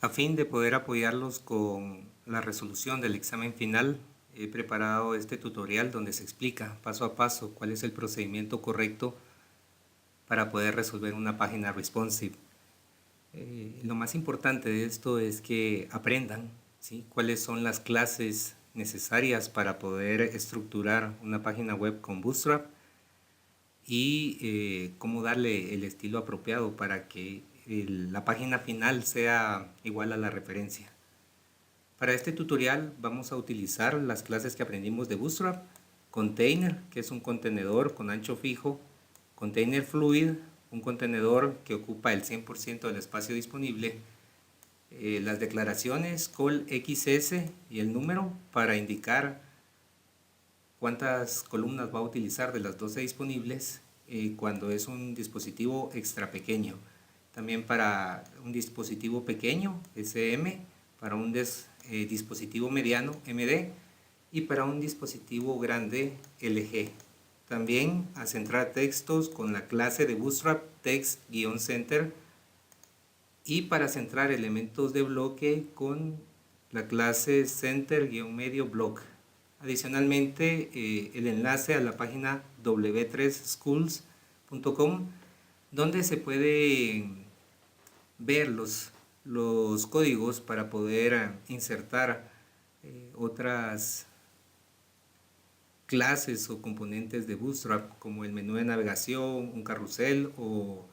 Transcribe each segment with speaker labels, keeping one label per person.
Speaker 1: A fin de poder apoyarlos con la resolución del examen final, he preparado este tutorial donde se explica paso a paso cuál es el procedimiento correcto para poder resolver una página responsive. Lo más importante de esto es que aprendan, ¿sí?, cuáles son las clases necesarias para poder estructurar una página web con Bootstrap y cómo darle el estilo apropiado para que la página final sea igual a la referencia. Para este tutorial vamos a utilizar las clases que aprendimos de Bootstrap: Container, que es un contenedor con ancho fijo; Container Fluid, un contenedor que ocupa el 100% del espacio disponible; las declaraciones call XS y el número para indicar cuántas columnas va a utilizar de las 12 disponibles cuando es un dispositivo extra pequeño. También para un dispositivo pequeño, SM; para un dispositivo mediano, MD; y para un dispositivo grande, LG. También a centrar textos con la clase de Bootstrap text-center, y para centrar elementos de bloque con la clase center-medio block. Adicionalmente, el enlace a la página w3schools.com, donde se puede ver los códigos para poder insertar otras clases o componentes de Bootstrap, como el menú de navegación, un carrusel o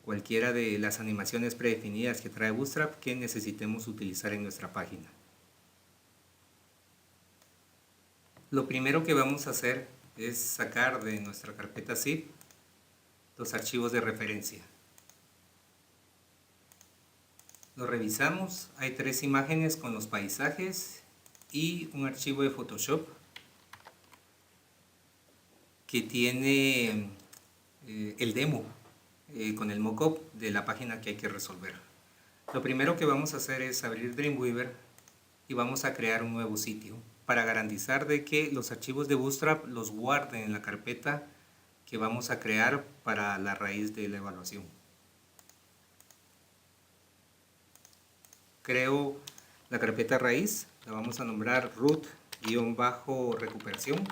Speaker 1: cualquiera de las animaciones predefinidas que trae Bootstrap que necesitemos utilizar en nuestra página. Lo primero que vamos a hacer es sacar de nuestra carpeta zip los archivos de referencia. Lo revisamos. Hay 3 imágenes con los paisajes y un archivo de Photoshop que tiene el demo con el mockup de la página que hay que resolver. Lo primero que vamos a hacer es abrir Dreamweaver y vamos a crear un nuevo sitio para garantizar de que los archivos de Bootstrap los guarden en la carpeta que vamos a crear para la raíz de la evaluación. Creo la carpeta raíz, la vamos a nombrar root-recuperación.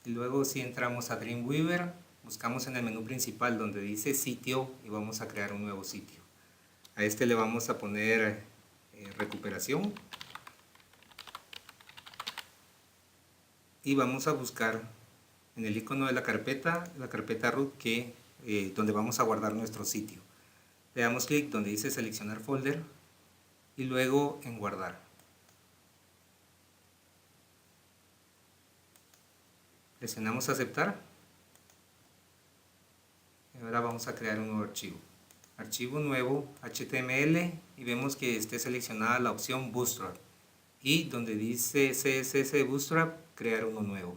Speaker 1: Y luego, si entramos a Dreamweaver, buscamos en el menú principal donde dice sitio y vamos a crear un nuevo sitio. A este le vamos a poner recuperación y vamos a buscar en el icono de la carpeta root, donde vamos a guardar nuestro sitio. Le damos clic donde dice seleccionar folder y luego en guardar. Presionamos aceptar. Y ahora vamos a crear un nuevo archivo. Archivo nuevo, HTML, y vemos que esté seleccionada la opción Bootstrap. Y donde dice CSS Bootstrap, crear uno nuevo.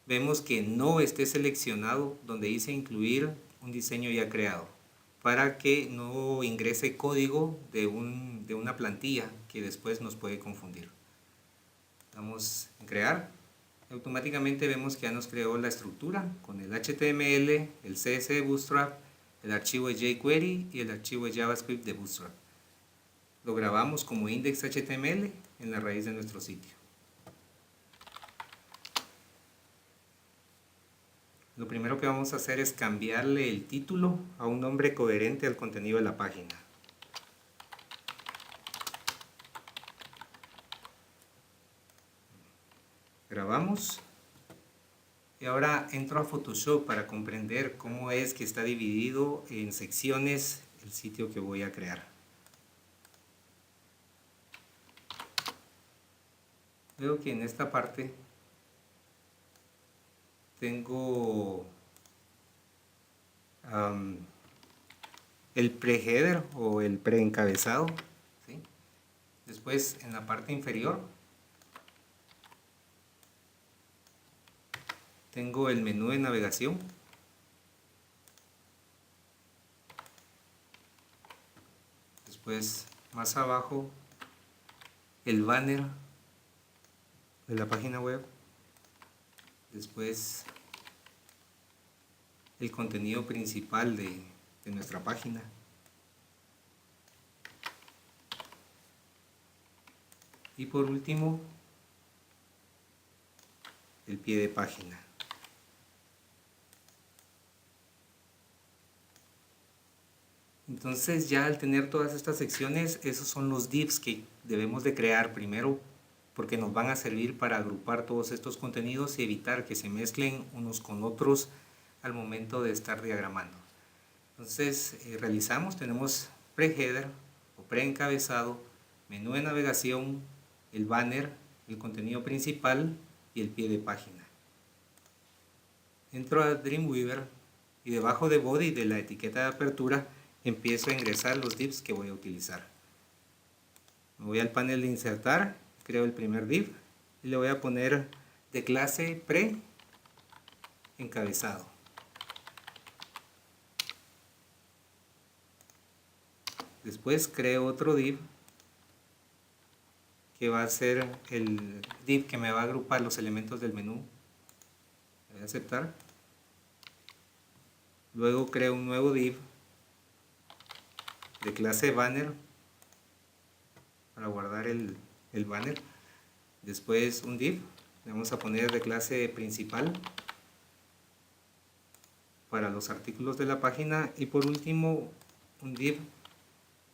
Speaker 1: Vemos que no esté seleccionado donde dice incluir un diseño ya creado, para que no ingrese código de una plantilla que después nos puede confundir. Damos en crear. Automáticamente vemos que ya nos creó la estructura con el HTML, el CSS de Bootstrap, el archivo de jQuery y el archivo de JavaScript de Bootstrap. Lo grabamos como index.html en la raíz de nuestro sitio. Lo primero que vamos a hacer es cambiarle el título a un nombre coherente al contenido de la página. Grabamos y ahora entro a Photoshop para comprender cómo es que está dividido en secciones el sitio que voy a crear. Veo que en esta parte tengo el pre-header o el pre-encabezado, ¿sí? Después, en la parte inferior tengo el menú de navegación. Después, más abajo, el banner de la página web. Después, el contenido principal de de nuestra página. Y por último, el pie de página. Entonces ya al tener todas estas secciones, esos son los divs que debemos de crear primero, porque nos van a servir para agrupar todos estos contenidos y evitar que se mezclen unos con otros al momento de estar diagramando. Entonces tenemos pre-header o pre-encabezado, menú de navegación, el banner, el contenido principal y el pie de página. Entro a Dreamweaver y debajo de body de la etiqueta de apertura empiezo a ingresar los divs que voy a utilizar. Me voy al panel de insertar, creo el primer div y le voy a poner de clase pre-encabezado. Después creo otro div que va a ser el div que me va a agrupar los elementos del menú. Voy a aceptar. Luego creo un nuevo div de clase banner para guardar el banner. Después un div, le vamos a poner de clase principal para los artículos de la página. Y por último un div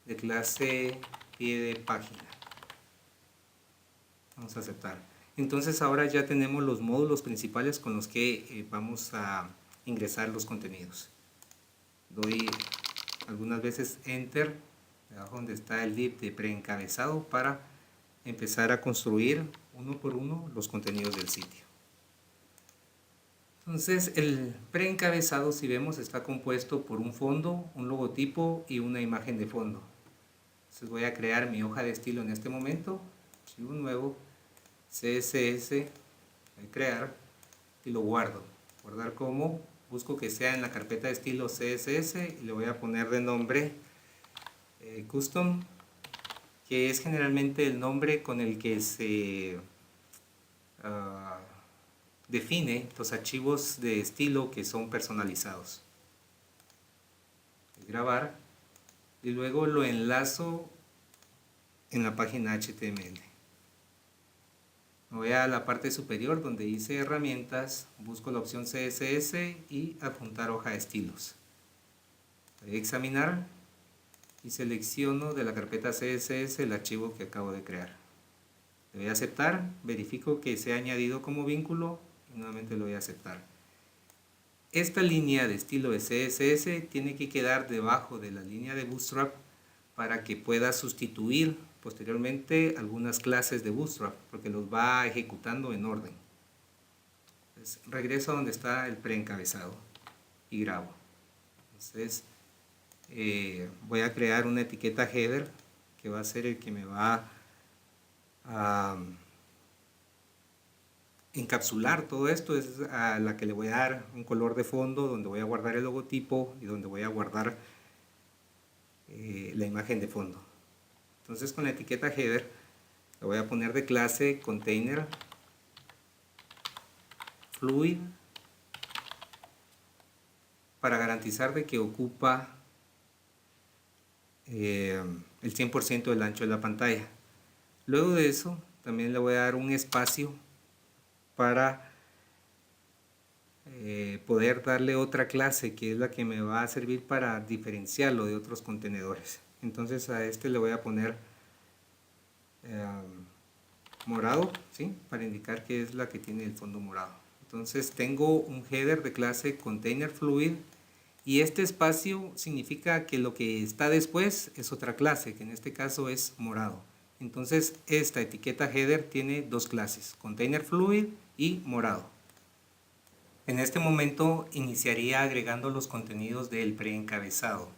Speaker 1: de clase pie de página. Vamos a aceptar. Entonces ahora ya tenemos los módulos principales con los que vamos a ingresar los contenidos. Doy algunas veces enter debajo donde está el div de preencabezado para empezar a construir uno por uno los contenidos del sitio. Entonces el preencabezado, si vemos, está compuesto por un fondo, un logotipo y una imagen de fondo. Entonces voy a crear mi hoja de estilo en este momento, archivo nuevo, CSS, voy a crear y lo guardo. Guardar como, busco que sea en la carpeta de estilo CSS y le voy a poner de nombre custom, que es generalmente el nombre con el que se define los archivos de estilo que son personalizados. Grabar y luego lo enlazo en la página HTML. Me voy a la parte superior donde dice herramientas, busco la opción CSS y adjuntar hoja de estilos. Voy a examinar y selecciono de la carpeta CSS el archivo que acabo de crear. Le voy a aceptar, verifico que se ha añadido como vínculo y nuevamente lo voy a aceptar. Esta línea de estilo de CSS tiene que quedar debajo de la línea de Bootstrap para que pueda sustituir posteriormente algunas clases de Bootstrap, porque los va ejecutando en orden. Entonces, regreso a donde está el preencabezado y grabo. Entonces voy a crear una etiqueta header que va a ser el que me va a encapsular todo esto. Es a la que le voy a dar un color de fondo, donde voy a guardar el logotipo y donde voy a guardar la imagen de fondo. Entonces con la etiqueta header le voy a poner de clase container fluid para garantizar de que ocupa el 100% del ancho de la pantalla. Luego de eso también le voy a dar un espacio para poder darle otra clase que es la que me va a servir para diferenciarlo de otros contenedores. Entonces a este le voy a poner morado, ¿sí? Para indicar que es la que tiene el fondo morado. Entonces tengo un header de clase container fluid y este espacio significa que lo que está después es otra clase, que en este caso es morado. Entonces esta etiqueta header tiene dos clases, container fluid y morado. En este momento iniciaría agregando los contenidos del preencabezado.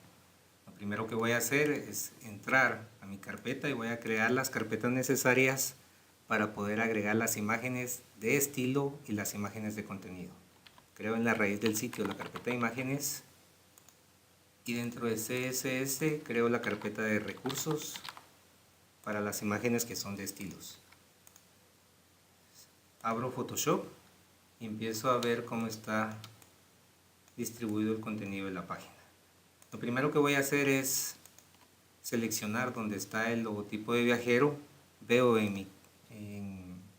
Speaker 1: Lo primero que voy a hacer es entrar a mi carpeta y voy a crear las carpetas necesarias para poder agregar las imágenes de estilo y las imágenes de contenido. Creo en la raíz del sitio la carpeta de imágenes y dentro de CSS creo la carpeta de recursos para las imágenes que son de estilos. Abro Photoshop y empiezo a ver cómo está distribuido el contenido de la página. Lo primero que voy a hacer es seleccionar donde está el logotipo de viajero. Veo en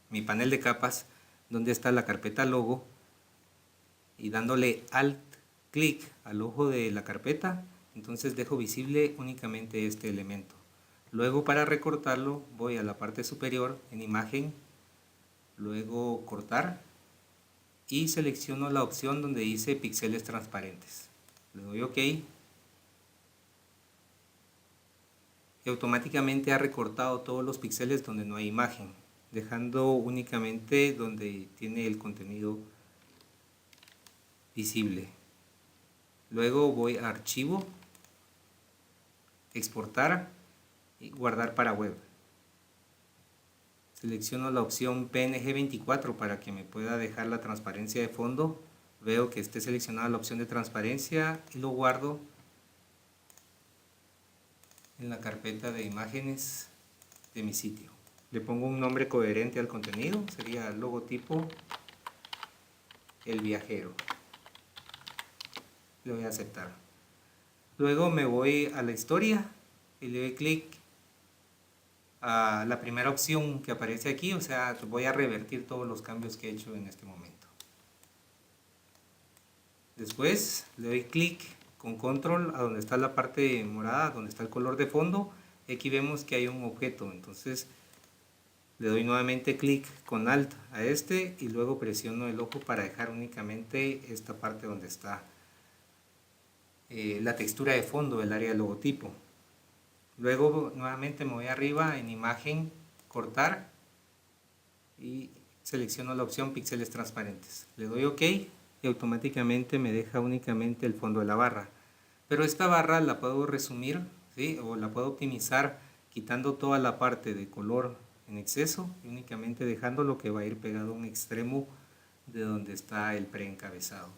Speaker 1: mi panel de capas donde está la carpeta logo y dándole alt clic al ojo de la carpeta, entonces dejo visible únicamente este elemento. Luego, para recortarlo, voy a la parte superior en imagen, luego cortar y selecciono la opción donde dice píxeles transparentes. Le doy OK y automáticamente ha recortado todos los píxeles donde no hay imagen, dejando únicamente donde tiene el contenido visible. Luego voy a archivo, exportar y guardar para web. Selecciono la opción PNG 24 para que me pueda dejar la transparencia de fondo. Veo que esté seleccionada la opción de transparencia y lo guardo en la carpeta de imágenes de mi sitio. Le pongo un nombre coherente al contenido, sería logotipo El Viajero. Le voy a aceptar. Luego me voy a la historia y le doy clic a la primera opción que aparece aquí, o sea, voy a revertir todos los cambios que he hecho en este momento. Después le doy clic con control a donde está la parte morada, donde está el color de fondo, y aquí vemos que hay un objeto, entonces le doy nuevamente clic con alt a este y luego presiono el ojo para dejar únicamente esta parte donde está la textura de fondo del área del logotipo. Luego nuevamente me voy arriba en imagen, cortar y selecciono la opción píxeles transparentes. Le doy OK y automáticamente me deja únicamente el fondo de la barra. Pero esta barra la puedo resumir, ¿sí? O la puedo optimizar quitando toda la parte de color en exceso y únicamente dejando lo que va a ir pegado a un extremo de donde está el preencabezado.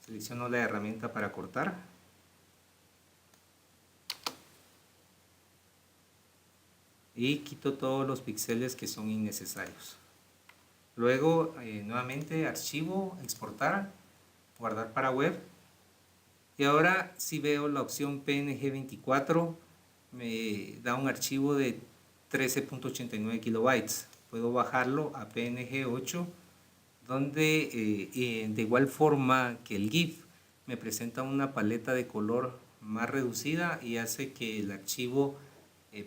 Speaker 1: Selecciono la herramienta para cortar. Y quito todos los píxeles que son innecesarios. Luego nuevamente archivo, exportar, guardar para web. Y ahora si veo la opción PNG 24 me da un archivo de 13.89 kilobytes. Puedo bajarlo a PNG 8 donde de igual forma que el GIF me presenta una paleta de color más reducida y hace que el archivo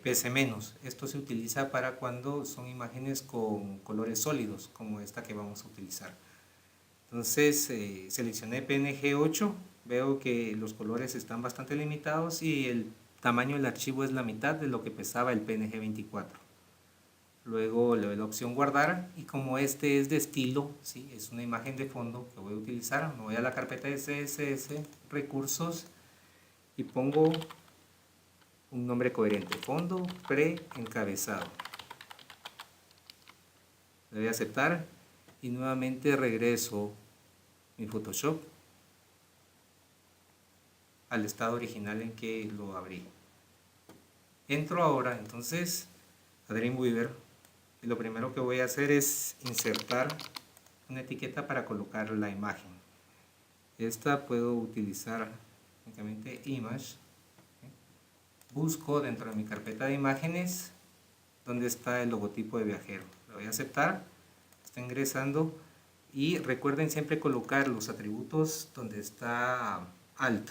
Speaker 1: pese menos. Esto se utiliza para cuando son imágenes con colores sólidos como esta que vamos a utilizar. Entonces seleccioné PNG 8, veo que los colores están bastante limitados y el tamaño del archivo es la mitad de lo que pesaba el PNG 24. Luego le doy la opción guardar y como este es de estilo, ¿sí? Es una imagen de fondo que voy a utilizar, me voy a la carpeta de CSS, recursos y pongo un nombre coherente, fondo pre-encabezado. Le doy a aceptar y nuevamente regreso mi Photoshop al estado original en que lo abrí. Entro ahora entonces a Dreamweaver y lo primero que voy a hacer es insertar una etiqueta para colocar la imagen. Esta puedo utilizar únicamente Image. Busco dentro de mi carpeta de imágenes donde está el logotipo de viajero. Le voy a aceptar, está ingresando y recuerden siempre colocar los atributos donde está alt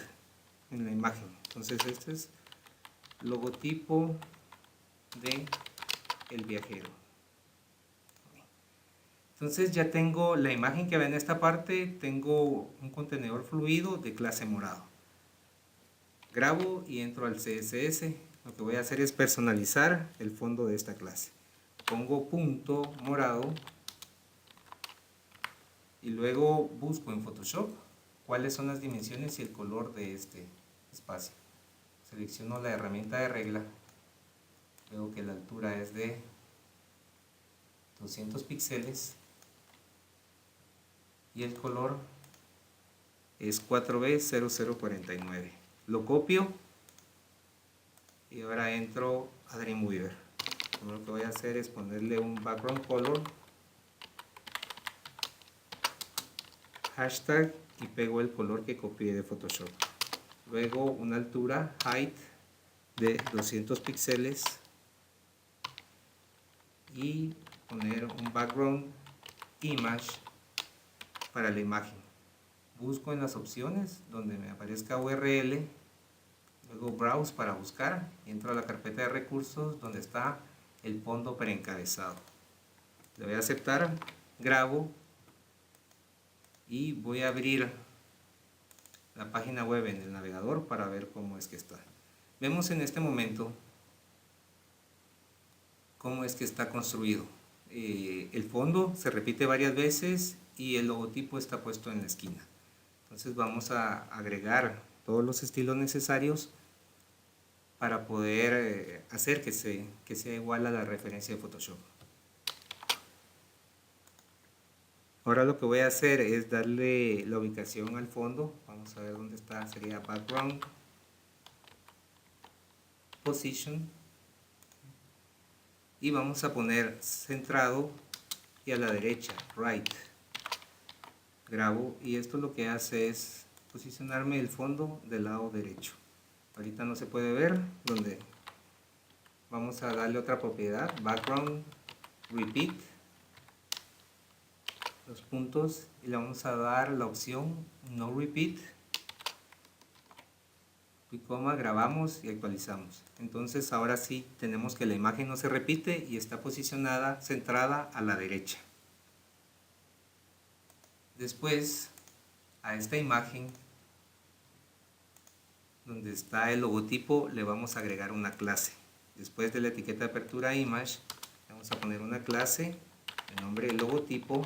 Speaker 1: en la imagen. Entonces este es logotipo de el viajero. Entonces ya tengo la imagen que ve en esta parte, tengo un contenedor fluido de clase morado. Grabo y entro al CSS. Lo que voy a hacer es personalizar el fondo de esta clase. Pongo punto morado y luego busco en Photoshop cuáles son las dimensiones y el color de este espacio. Selecciono la herramienta de regla. Veo que la altura es de 200 píxeles y el color es 4B0049. Lo copio y ahora entro a Dreamweaver. Lo que voy a hacer es ponerle un background color, hashtag y pego el color que copié de Photoshop. luego una altura height de 200 píxeles y poner un background image para la imagen. Busco en las opciones donde me aparezca URL, luego browse para buscar y entro a la carpeta de recursos donde está el fondo preencabezado. Le voy a aceptar, grabo y voy a abrir la página web en el navegador para ver cómo es que está. Vemos en este momento cómo es que está construido. El fondo se repite varias veces y el logotipo está puesto en la esquina. Entonces vamos a agregar todos los estilos necesarios para poder hacer que sea igual a la referencia de Photoshop. Ahora lo que voy a hacer es darle la ubicación al fondo. Vamos a ver dónde está, sería background, position, y vamos a poner centrado y a la derecha, right. Grabo y esto lo que hace es posicionarme el fondo del lado derecho. Ahorita no se puede ver, donde vamos a darle otra propiedad, background, repeat, los puntos, y le vamos a dar la opción no repeat, y coma, grabamos y actualizamos. Entonces ahora sí tenemos que la imagen no se repite y está posicionada, centrada a la derecha. Después a esta imagen donde está el logotipo le vamos a agregar una clase. Después de la etiqueta de apertura image vamos a poner una clase de nombre logotipo.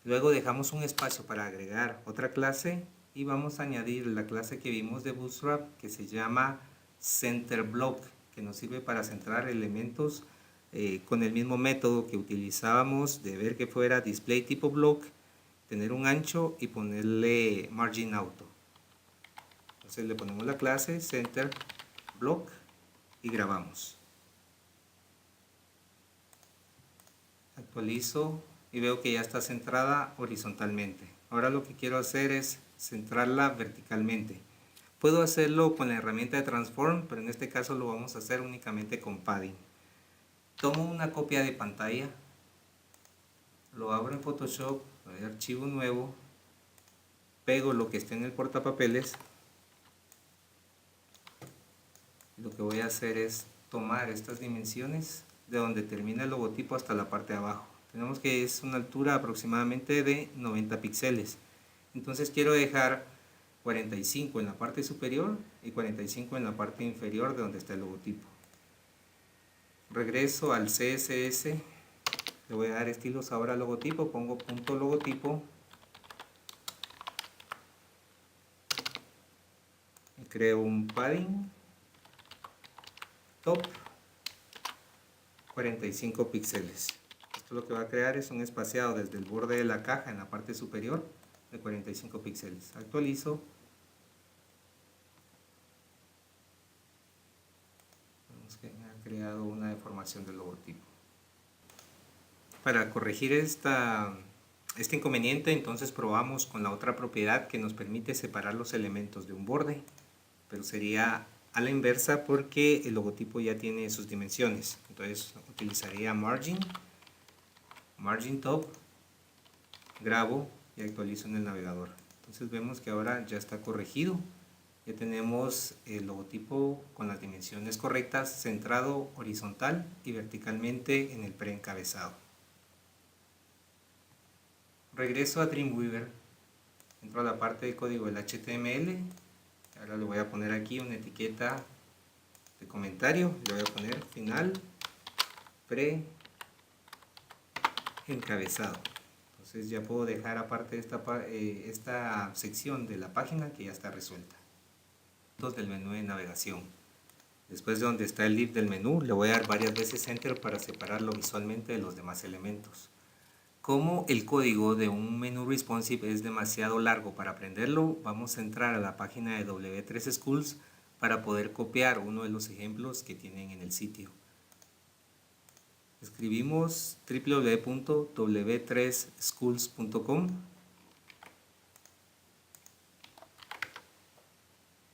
Speaker 1: Luego dejamos un espacio para agregar otra clase y vamos a añadir la clase que vimos de Bootstrap que se llama Center Block, que nos sirve para centrar elementos con el mismo método que utilizábamos de ver que fuera display tipo block, tener un ancho y ponerle margin auto. Entonces le ponemos la clase Center Block y grabamos. Actualizo y veo que ya está centrada horizontalmente. Ahora lo que quiero hacer es centrarla verticalmente. Puedo hacerlo con la herramienta de Transform, pero en este caso lo vamos a hacer únicamente con Padding. Tomo una copia de pantalla, lo abro en Photoshop, le doy archivo nuevo, pego lo que esté en el portapapeles. Lo que voy a hacer es tomar estas dimensiones de donde termina el logotipo hasta la parte de abajo. Tenemos que es una altura aproximadamente de 90 píxeles. Entonces quiero dejar 45 en la parte superior y 45 en la parte inferior de donde está el logotipo. Regreso al CSS, le voy a dar estilos ahora al logotipo, pongo punto logotipo, creo un padding top 45 píxeles. Esto lo que va a crear es un espaciado desde el borde de la caja en la parte superior de 45 píxeles. Actualizo. Vemos que ha creado una deformación del logotipo. Para corregir este inconveniente, entonces probamos con la otra propiedad que nos permite separar los elementos de un borde, pero sería a la inversa porque el logotipo ya tiene sus dimensiones. Entonces utilizaría margin top, grabo y actualizo en el navegador. Entonces vemos que ahora ya está corregido. Ya tenemos el logotipo con las dimensiones correctas, centrado horizontal y verticalmente en el preencabezado. Regreso a Dreamweaver, entro a la parte de código del HTML. Ahora le voy a poner aquí una etiqueta de comentario, le voy a poner final pre-encabezado. Entonces ya puedo dejar aparte esta sección de la página que ya está resuelta. Del menú de navegación. Después de donde está el div del menú, le voy a dar varias veces Enter para separarlo visualmente de los demás elementos. Como el código de un menú responsive es demasiado largo para aprenderlo, vamos a entrar a la página de W3 Schools para poder copiar uno de los ejemplos que tienen en el sitio. Escribimos www.w3schools.com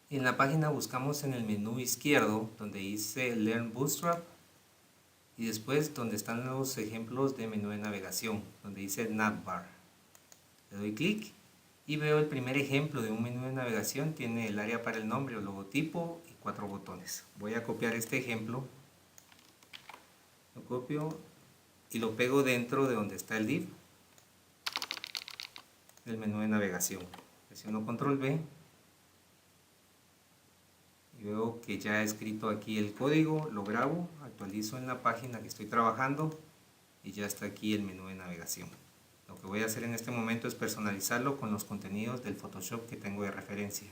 Speaker 1: En la página buscamos en el menú izquierdo donde dice Learn Bootstrap y después donde están los ejemplos de menú de navegación, donde dice Navbar. Le doy clic y veo el primer ejemplo de un menú de navegación. Tiene el área para el nombre o logotipo y 4 botones. Voy a copiar este ejemplo, lo copio y lo pego dentro de donde está el div del menú de navegación. Presiono control V y veo que ya he escrito aquí el código, lo grabo, actualizo en la página que estoy trabajando y ya está aquí el menú de navegación. Lo que voy a hacer en este momento es personalizarlo con los contenidos del Photoshop que tengo de referencia.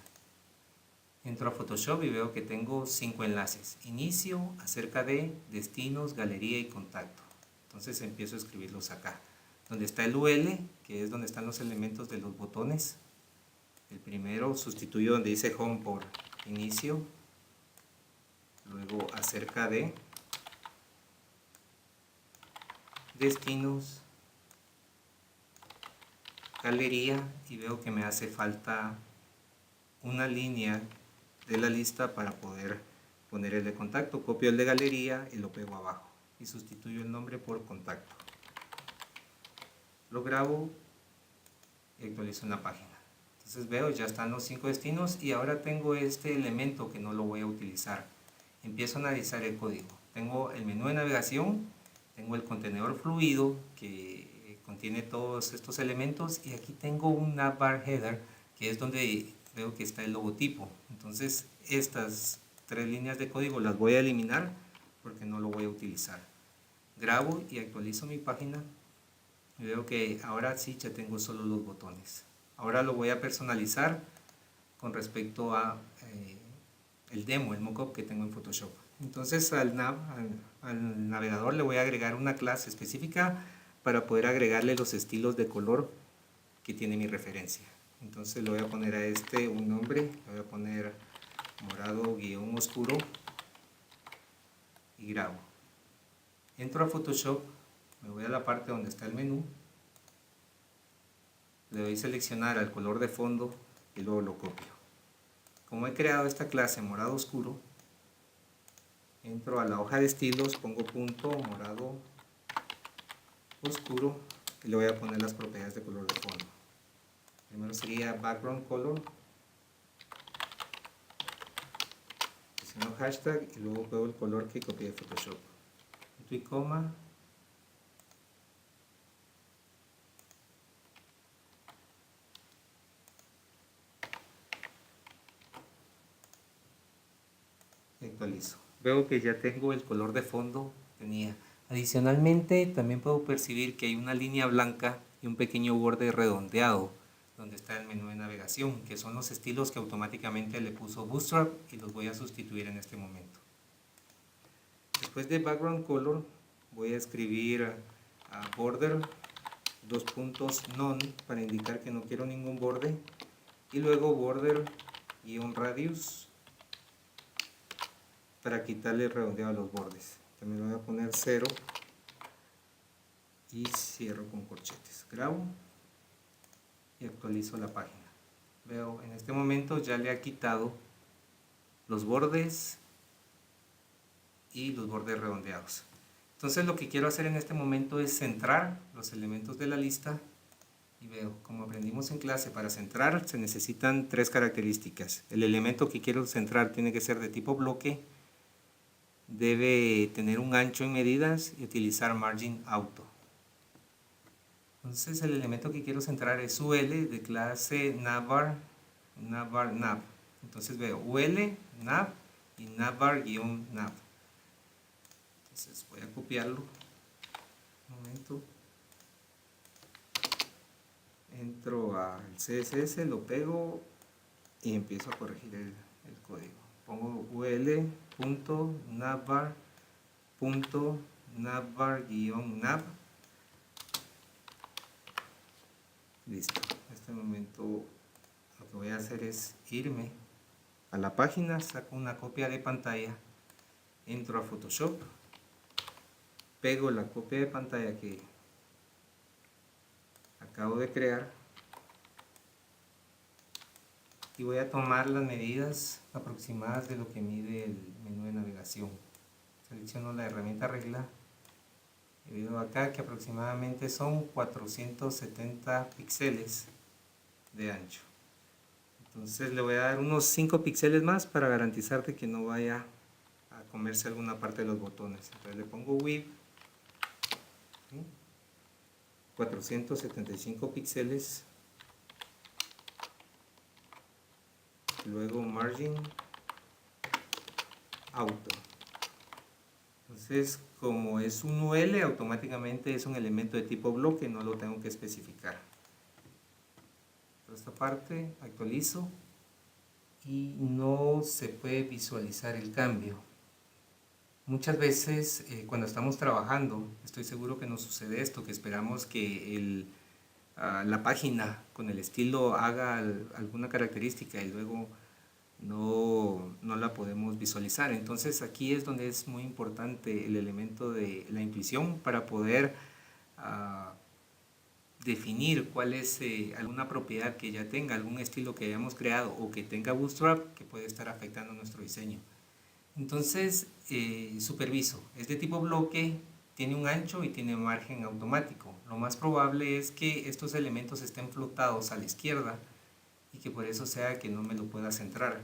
Speaker 1: Entro a Photoshop y veo que tengo 5 enlaces: inicio, acerca de, destinos, galería y contacto. Entonces empiezo a escribirlos acá. Donde está el UL, que es donde están los elementos de los botones. El primero sustituyo donde dice Home por inicio, luego acerca de, destinos, galería, y veo que me hace falta una línea de la lista para poder poner el de contacto. Copio el de galería y lo pego abajo y sustituyo el nombre por contacto. Lo grabo y actualizo en la página. Entonces veo, ya están los 5 destinos y ahora tengo este elemento que no lo voy a utilizar. Empiezo a analizar el código. Tengo el menú de navegación, tengo el contenedor fluido que contiene todos estos elementos y aquí tengo un navbar header que es donde veo que está el logotipo. Entonces estas 3 líneas de código las voy a eliminar porque no lo voy a utilizar. Grabo y actualizo mi página y veo que ahora sí ya tengo solo los botones. Ahora lo voy a personalizar con respecto a el demo, el mockup que tengo en Photoshop. Entonces al navegador le voy a agregar una clase específica para poder agregarle los estilos de color que tiene mi referencia. Entonces le voy a poner a este un nombre, le voy a poner morado-oscuro y grabo. Entro a Photoshop, me voy a la parte donde está el menú, le doy seleccionar al color de fondo y luego lo copio. Como he creado esta clase morado oscuro, entro a la hoja de estilos, pongo punto morado oscuro y le voy a poner las propiedades de color de fondo. Primero sería background color, presiono hashtag y luego veo el color que copié de Photoshop. Punto y coma. Actualizo. Veo que ya tengo el color de fondo que tenía. Adicionalmente también puedo percibir que hay una línea blanca y un pequeño borde redondeado donde está el menú de navegación, que son los estilos que automáticamente le puso Bootstrap y los voy a sustituir en este momento. Después de background color voy a escribir border, dos puntos none para indicar que no quiero ningún borde, y luego border -radius para quitarle el redondeado a los bordes. También le voy a poner 0 y cierro con corchetes. Grabo y actualizo la página. Veo en este momento ya le ha quitado los bordes y los bordes redondeados. Entonces lo que quiero hacer en este momento es centrar los elementos de la lista y veo, como aprendimos en clase, para centrar se necesitan 3 características. El elemento que quiero centrar tiene que ser de tipo bloque, debe tener un ancho en medidas y utilizar margin auto. Entonces el elemento que quiero centrar es UL de clase navbar, nav. Entonces veo UL, nav y navbar-nav. Entonces voy a copiarlo. Un momento. Entro al CSS, lo pego y empiezo a corregir el código. Pongo ul.navbar.navbar-nav. Listo. En este momento lo que voy a hacer es irme a la página, saco una copia de pantalla, entro a Photoshop, pego la copia de pantalla que acabo de crear y voy a tomar las medidas aproximadas de lo que mide el menú de navegación. Selecciono la herramienta regla y veo acá que aproximadamente son 470 píxeles de ancho. Entonces le voy a dar unos 5 píxeles más para garantizar de que no vaya a comerse alguna parte de los botones. Entonces le pongo width, ¿sí? 475 píxeles, luego margin auto. Entonces, como es un UL, automáticamente es un elemento de tipo bloque, no lo tengo que especificar. Por esta parte actualizo y no se puede visualizar el cambio. Muchas veces cuando estamos trabajando, estoy seguro que nos sucede esto, que esperamos que la página con el estilo haga alguna característica y luego no la podemos visualizar. Entonces aquí es donde es muy importante el elemento de la intuición para poder definir cuál es alguna propiedad que ya tenga, algún estilo que hayamos creado o que tenga Bootstrap que puede estar afectando nuestro diseño. Entonces superviso, es de tipo bloque, tiene un ancho y tiene margen automático. Lo más probable es que estos elementos estén flotados a la izquierda y que por eso sea que no me lo pueda centrar.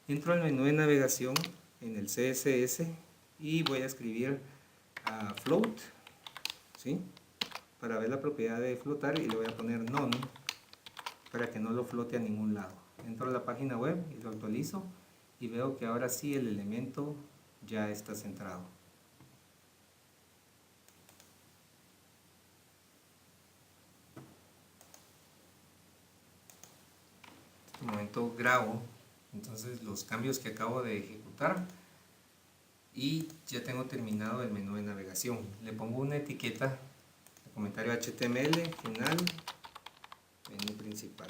Speaker 1: Entro al menú de navegación en el CSS y voy a escribir float, ¿sí? Para ver la propiedad de flotar, y le voy a poner none para que no lo flote a ningún lado. Entro a la página web y lo actualizo y veo que ahora sí el elemento ya está centrado. En este momento grabo entonces los cambios que acabo de ejecutar y ya tengo terminado el menú de navegación. Le pongo una etiqueta de comentario HTML final, menú principal.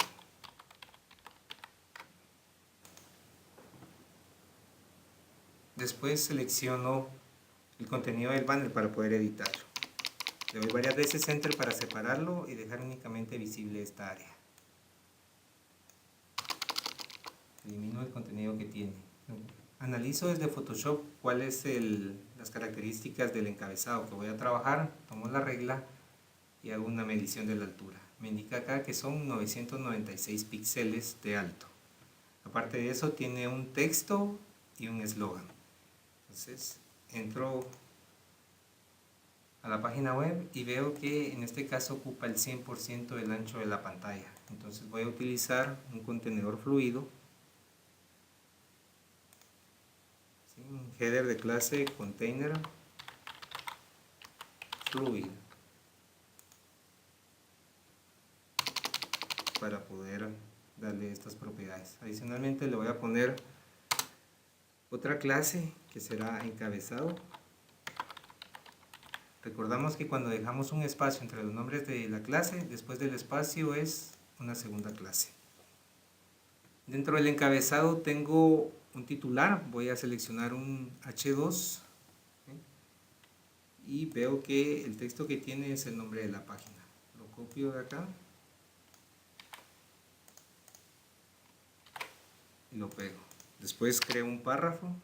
Speaker 1: Después selecciono el contenido del banner para poder editarlo. Le doy varias veces Enter para separarlo y dejar únicamente visible esta área. Elimino el contenido que tiene. Analizo desde Photoshop cuáles las características del encabezado que voy a trabajar. Tomo la regla y hago una medición de la altura. Me indica acá que son 996 píxeles de alto. Aparte de eso tiene un texto y un eslogan. Entonces entro a la página web y veo que en este caso ocupa el 100% del ancho de la pantalla. Entonces voy a utilizar un contenedor fluido, ¿sí? Un header de clase container fluid para poder darle estas propiedades. Adicionalmente le voy a poner otra clase que será encabezado. Recordamos que cuando dejamos un espacio entre los nombres de la clase, después del espacio es una segunda clase. Dentro del encabezado tengo un titular, voy a seleccionar un H2, ¿sí? Y veo que el texto que tiene es el nombre de la página. Lo copio de acá y lo pego. Después creo un párrafo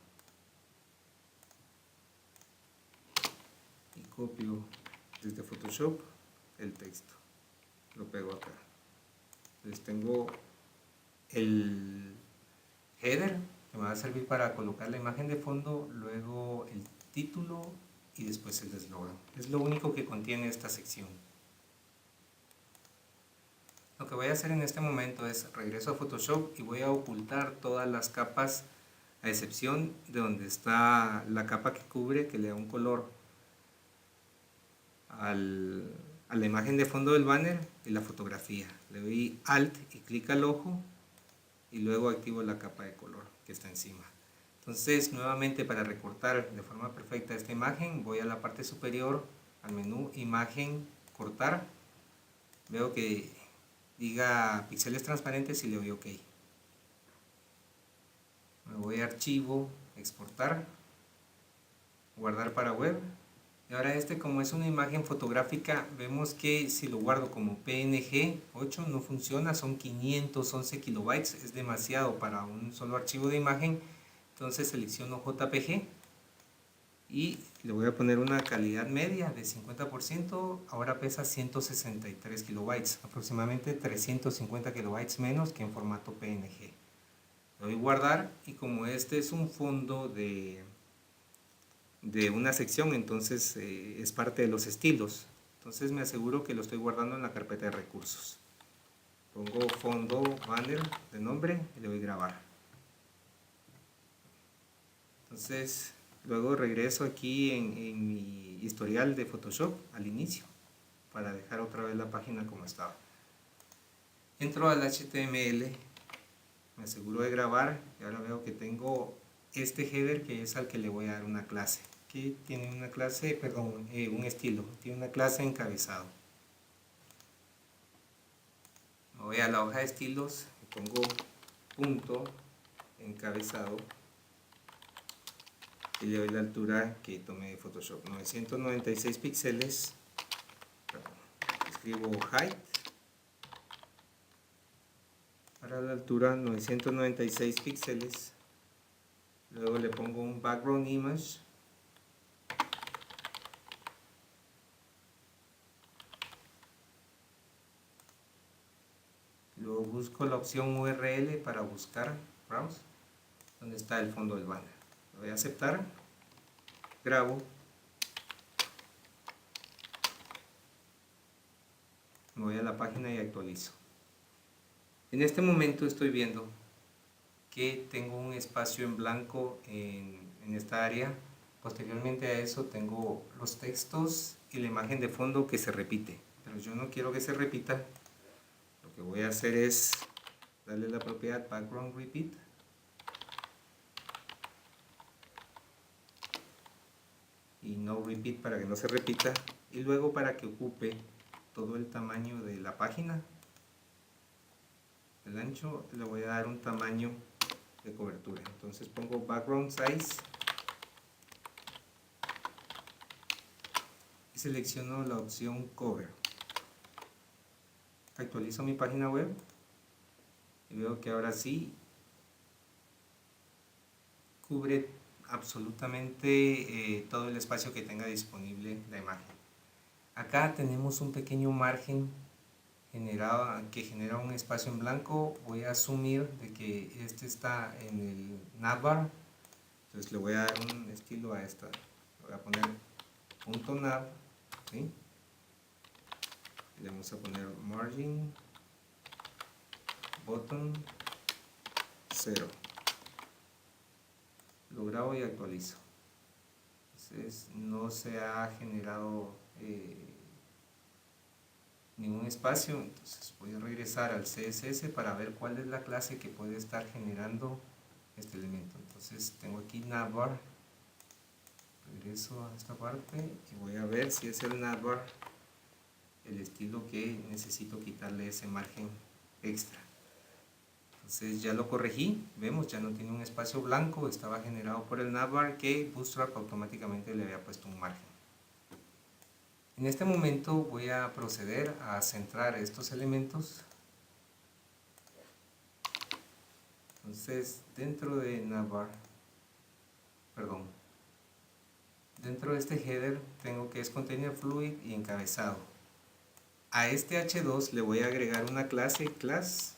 Speaker 1: y copio desde Photoshop el texto. Lo pego acá. Entonces tengo el header que me va a servir para colocar la imagen de fondo, luego el título y después el eslogan. Es lo único que contiene esta sección. Lo que voy a hacer en este momento es regreso a Photoshop y voy a ocultar todas las capas, a excepción de donde está la capa que cubre, que le da un color a la imagen de fondo del banner y la fotografía. Le doy Alt y clic al ojo y luego activo la capa de color que está encima. Entonces nuevamente, para recortar de forma perfecta esta imagen, voy a la parte superior al menú imagen, cortar, veo que diga píxeles transparentes y le doy OK. Me voy a archivo, exportar, guardar para web Y ahora este, como es una imagen fotográfica, vemos que si lo guardo como PNG 8 no funciona, son 511 kilobytes, es demasiado para un solo archivo de imagen. Entonces selecciono JPG y le voy a poner una calidad media de 50%, ahora pesa 163 kilobytes, aproximadamente 350 kilobytes menos que en formato PNG. Le doy guardar y como este es un fondo de una sección, entonces es parte de los estilos. Entonces me aseguro que lo estoy guardando en la carpeta de recursos. Pongo fondo banner de nombre y le doy grabar. Entonces luego regreso aquí en mi historial de Photoshop al inicio para dejar otra vez la página como estaba. Entro al HTML, me aseguro de grabar y ahora veo que tengo este header que es al que le voy a dar una clase. Que tiene una clase, perdón, un estilo, tiene una clase encabezado. Me voy a la hoja de estilos y pongo punto encabezado y le doy la altura que tomé de Photoshop, 996 píxeles. Perdón, escribo height para la altura 996 píxeles. Luego le pongo un background image. Luego busco la opción URL para buscar browse, donde está el fondo del banner. Le voy a aceptar, grabo, me voy a la página y actualizo. En este momento estoy viendo que tengo un espacio en blanco en esta área. Posteriormente a eso tengo los textos y la imagen de fondo que se repite, pero yo no quiero que se repita. Lo que voy a hacer es darle la propiedad background repeat y no repeat para que no se repita, y luego para que ocupe todo el tamaño de la página, el ancho, le voy a dar un tamaño de cobertura. Entonces pongo background size y selecciono la opción cover. Actualizo mi página web y veo que ahora sí cubre absolutamente todo el espacio que tenga disponible la imagen. Acá tenemos un pequeño margen que genera un espacio en blanco. Voy a asumir de que este está en el navbar, entonces le voy a dar un estilo a esta. Le voy a poner punto nav, ¿sí? Le vamos a poner margin bottom 0. Lo grabo y actualizo. Entonces no se ha generado ningún espacio, entonces voy a regresar al CSS para ver cuál es la clase que puede estar generando este elemento. Entonces tengo aquí navbar, regreso a esta parte y voy a ver si es el navbar el estilo que necesito quitarle ese margen extra. Entonces ya lo corregí, vemos ya no tiene un espacio blanco, estaba generado por el navbar que Bootstrap automáticamente le había puesto un margen. En este momento voy a proceder a centrar estos elementos. Entonces dentro de navbar, dentro de este header tengo que es container fluid y encabezado. A este h2 le voy a agregar una clase, class,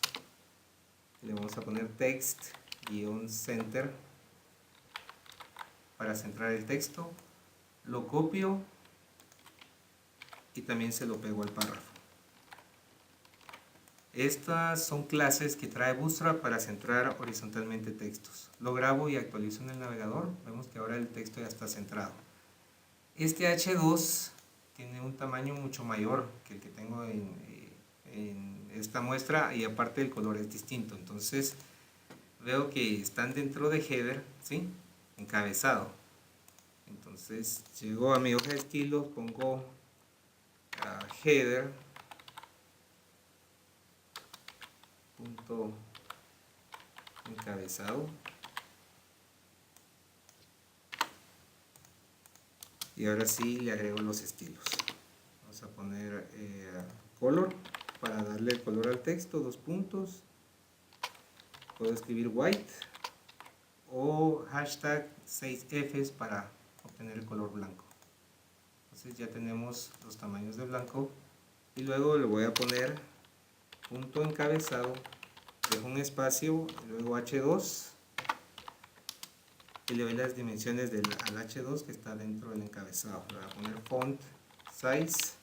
Speaker 1: le vamos a poner text-center para centrar el texto. Lo copio y también se lo pego al párrafo. Estas son clases que trae Bootstrap para centrar horizontalmente textos. Lo grabo y actualizo en el navegador. Vemos que ahora el texto ya está centrado. Este H2 tiene un tamaño mucho mayor que el que tengo en esta muestra y aparte el color es distinto. Entonces veo que están dentro de header, ¿sí? Encabezado. Entonces llego a mi hoja de estilo, pongo header punto encabezado Y ahora sí le agrego los estilos. Vamos a poner color para darle el color al texto, 2 puntos. Puedo escribir white o hashtag 6Fs para obtener el color blanco. Entonces ya tenemos los tamaños de blanco y luego le voy a poner punto encabezado, dejo un espacio y luego H2 y le doy las dimensiones al H2 que está dentro del encabezado. Le voy a poner font size.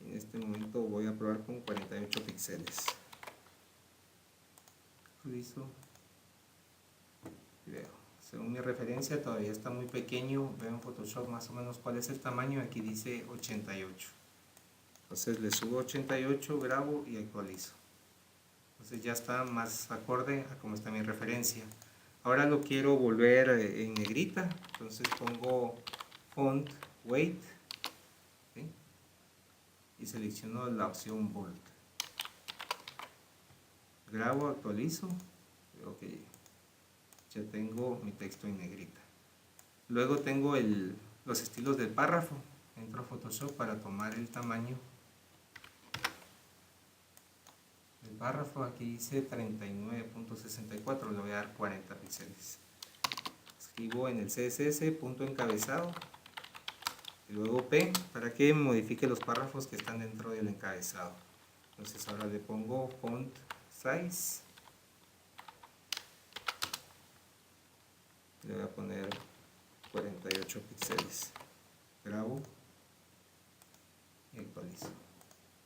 Speaker 1: En este momento voy a probar con 48 píxeles. Listo. Veo. Según mi referencia todavía está muy pequeño. Veo en Photoshop más o menos cuál es el tamaño. Aquí dice 88. Entonces le subo 88, grabo y actualizo. Entonces ya está más acorde a cómo está mi referencia. Ahora lo quiero volver en negrita. Entonces pongo font weight, ¿sí? Y selecciono la opción bold. Grabo, actualizo. Veo que ya tengo mi texto en negrita. Luego tengo los estilos del párrafo. Entro a Photoshop para tomar el tamaño del párrafo. Aquí dice 39.64, le voy a dar 40 píxeles. Escribo en el CSS punto encabezado y luego P para que modifique los párrafos que están dentro del encabezado. Entonces ahora le pongo font size, le voy a poner 48 píxeles, grabo y actualizo.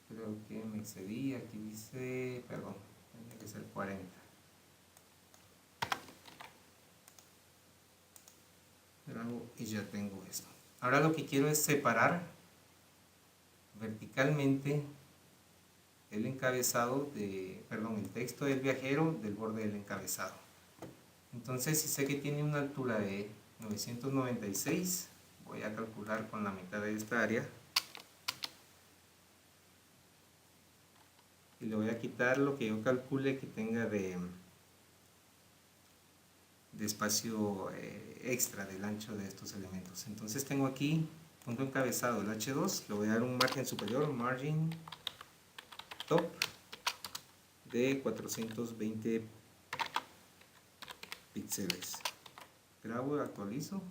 Speaker 1: Creo que me excedí, aquí dice, perdón, tiene que ser 40. Grabo y ya tengo esto. Ahora lo que quiero es separar verticalmente el encabezado el texto del viajero del borde del encabezado. Entonces, si sé que tiene una altura de 996, voy a calcular con la mitad de esta área y le voy a quitar lo que yo calcule que tenga de espacio extra del ancho de estos elementos. Entonces tengo aquí punto encabezado, el H2, le voy a dar un margen superior, margin top de 420 píxeles. Grabo, actualizo.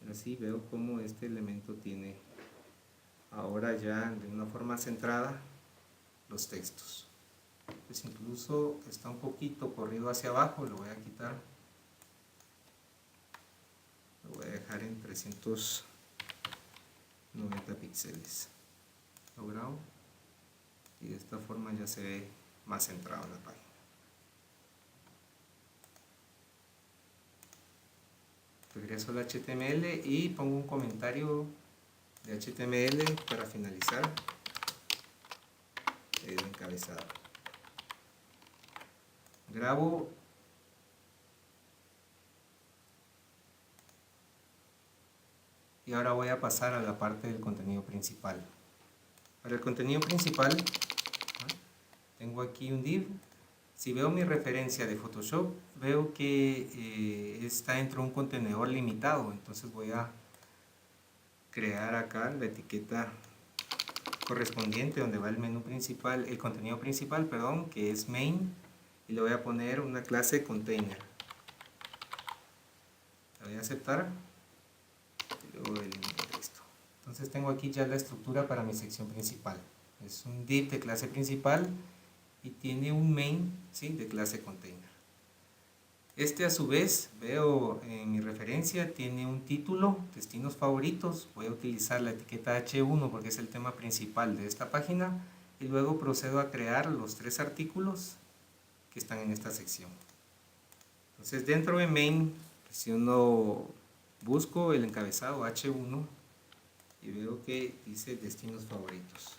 Speaker 1: Y así veo cómo este elemento tiene ahora ya de una forma centrada los textos. Pues incluso está un poquito corrido hacia abajo, lo voy a quitar. Lo voy a dejar en 390 píxeles. Lo grabo y de esta forma ya se ve más centrado en la página. Regreso al HTML y pongo un comentario de HTML para finalizar el encabezado. Grabo y ahora voy a pasar a la parte del contenido principal. Para el contenido principal tengo aquí un div. Si veo mi referencia de Photoshop, veo que está dentro de un contenedor limitado. Entonces voy a crear acá la etiqueta correspondiente donde va el menú principal, el contenido principal, perdón, que es main, y le voy a poner una clase container. Le voy a aceptar y luego elimino esto. Entonces tengo aquí ya la estructura para mi sección principal. Es un div de clase principal y tiene un main, ¿sí?, de clase container. Este a su vez, veo en mi referencia, tiene un título, destinos favoritos. Voy a utilizar la etiqueta H1 porque es el tema principal de esta página y luego procedo a crear los 3 artículos que están en esta sección. Entonces dentro de main presiono, busco el encabezado H1 y veo que dice destinos favoritos.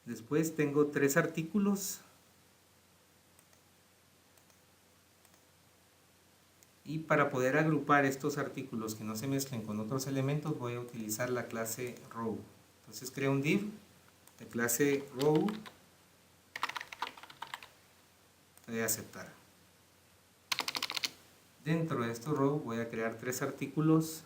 Speaker 1: Después tengo 3 artículos y para poder agrupar estos artículos que no se mezclen con otros elementos voy a utilizar la clase row. Entonces creo un div de clase row, voy a aceptar. Dentro de estos row voy a crear 3 artículos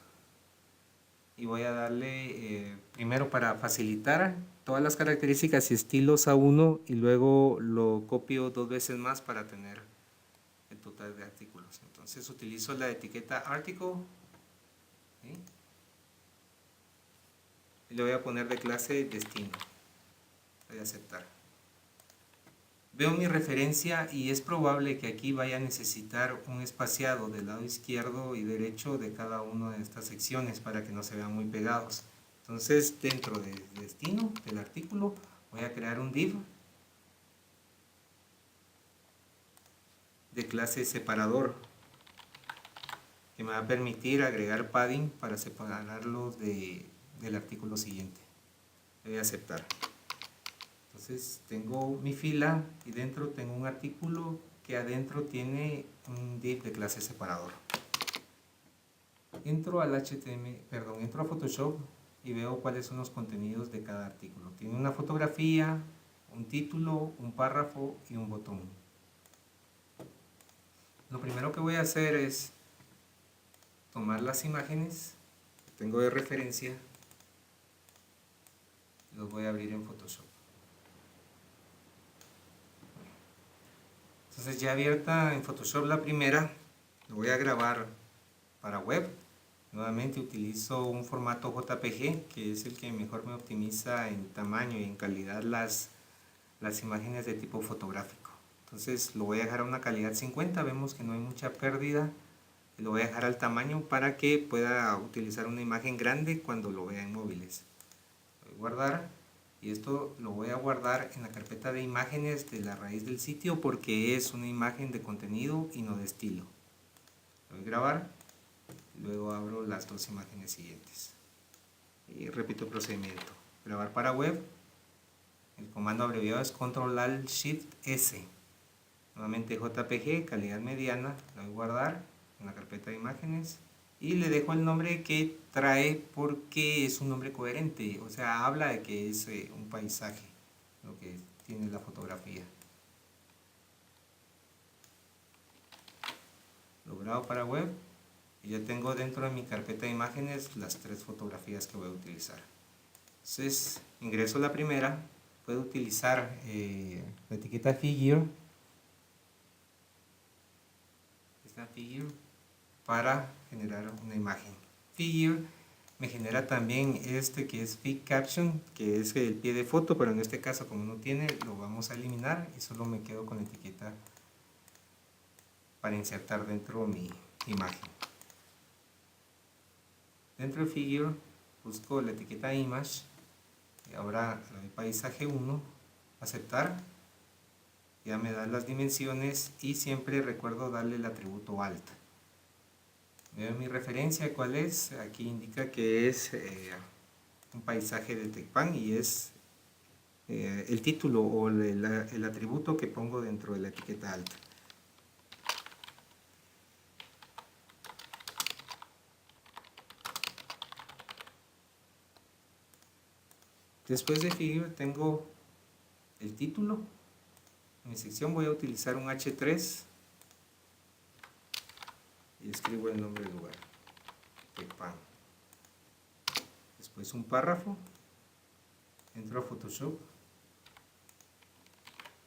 Speaker 1: y voy a darle primero para facilitar todas las características y estilos a uno y luego lo copio 2 veces más para tener el total de artículos. Entonces utilizo la etiqueta article, ¿sí? Y le voy a poner de clase destino. Voy a aceptar. Veo mi referencia y es probable que aquí vaya a necesitar un espaciado del lado izquierdo y derecho de cada una de estas secciones para que no se vean muy pegados. Entonces, dentro de destino del artículo voy a crear un div de clase separador que me va a permitir agregar padding para separarlos del artículo siguiente. Voy a aceptar. Entonces tengo mi fila y dentro tengo un artículo que adentro tiene un div de clase separador. Entro al entro a Photoshop y veo cuáles son los contenidos de cada artículo. Tiene una fotografía, un título, un párrafo y un botón. Lo primero que voy a hacer es tomar las imágenes que tengo de referencia y los voy a abrir en Photoshop. Entonces ya abierta en Photoshop la primera, lo voy a grabar para web. Nuevamente utilizo un formato JPG, que es el que mejor me optimiza en tamaño y en calidad las imágenes de tipo fotográfico. Entonces lo voy a dejar a una calidad 50, vemos que no hay mucha pérdida. Y lo voy a dejar al tamaño para que pueda utilizar una imagen grande cuando lo vea en móviles. Voy a guardar. Y esto lo voy a guardar en la carpeta de imágenes de la raíz del sitio porque es una imagen de contenido y no de estilo. Le doy a grabar, luego abro las dos imágenes siguientes. Y repito el procedimiento. Grabar para web, el comando abreviado es Ctrl+Alt+Shift+S. Nuevamente JPG, calidad mediana, le doy a guardar en la carpeta de imágenes. Y le dejo el nombre que trae porque es un nombre coherente, o sea, habla de que es un paisaje lo que tiene la fotografía. Logrado para web y ya tengo dentro de mi carpeta de imágenes las 3 fotografías que voy a utilizar. Entonces ingreso la primera, puedo utilizar la etiqueta figure, esta figure, para generar una imagen. Figure me genera también este que es Fig Caption, que es el pie de foto, pero en este caso como no tiene, lo vamos a eliminar y solo me quedo con la etiqueta para insertar dentro mi imagen. Dentro de Figure busco la etiqueta Image y ahora le doy paisaje 1, aceptar, ya me da las dimensiones y siempre recuerdo darle el atributo Alt. Veo mi referencia, ¿cuál es? Aquí indica que es un paisaje de Tecpan y es el título o el atributo que pongo dentro de la etiqueta Alt. Después de Figure tengo el título. En mi sección voy a utilizar un H3 y escribo el nombre del lugar, Tecpan. Después un párrafo, entro a Photoshop,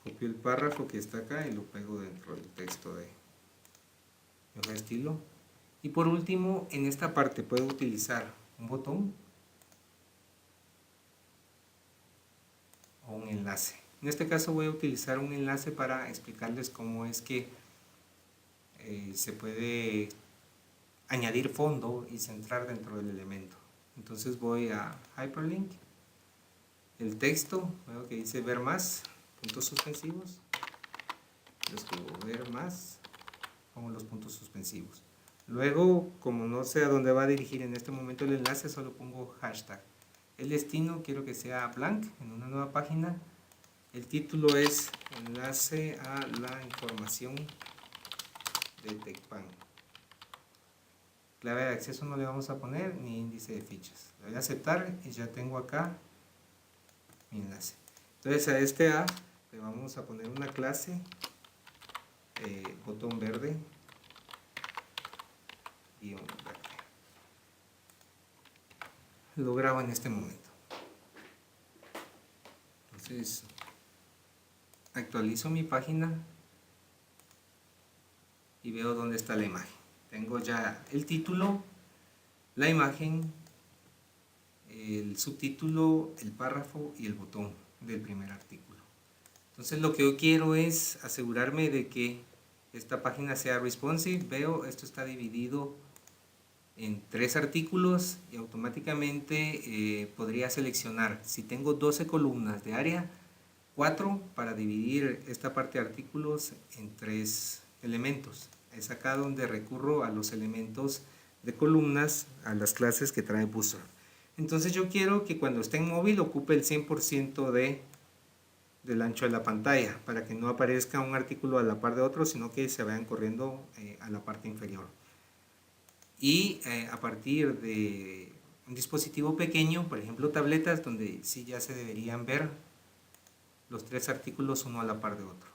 Speaker 1: copio el párrafo que está acá y lo pego dentro del texto de mi hoja de estilo. Y por último, en esta parte puedo utilizar un botón o un enlace. En este caso voy a utilizar un enlace para explicarles cómo es que se puede añadir fondo y centrar dentro del elemento. Entonces voy a Hyperlink, el texto, veo que dice ver más, puntos suspensivos, yo escribo ver más, pongo los puntos suspensivos. Luego, como no sé a dónde va a dirigir en este momento el enlace, solo pongo hashtag. El destino quiero que sea blank en una nueva página. El título es enlace a la información de Tecpan. Clave de acceso no le vamos a poner ni índice de fichas. Le voy a aceptar y ya tengo acá mi enlace. Entonces a este A le vamos a poner una clase botón verde y un verde. Lo grabo en este momento. Entonces actualizo mi página y veo dónde está la imagen. Tengo ya el título, la imagen, el subtítulo, el párrafo y el botón del primer artículo. Entonces lo que yo quiero es asegurarme de que esta página sea responsive. Veo, esto está dividido en 3 artículos y automáticamente podría seleccionar, si tengo 12 columnas de área, 4 para dividir esta parte de artículos en 3 elementos. Es acá donde recurro a los elementos de columnas, a las clases que trae Bootstrap. Entonces yo quiero que cuando esté en móvil ocupe el 100% del ancho de la pantalla, para que no aparezca un artículo a la par de otro, sino que se vayan corriendo a la parte inferior. Y a partir de un dispositivo pequeño, por ejemplo tabletas, donde sí ya se deberían ver los 3 artículos uno a la par de otro.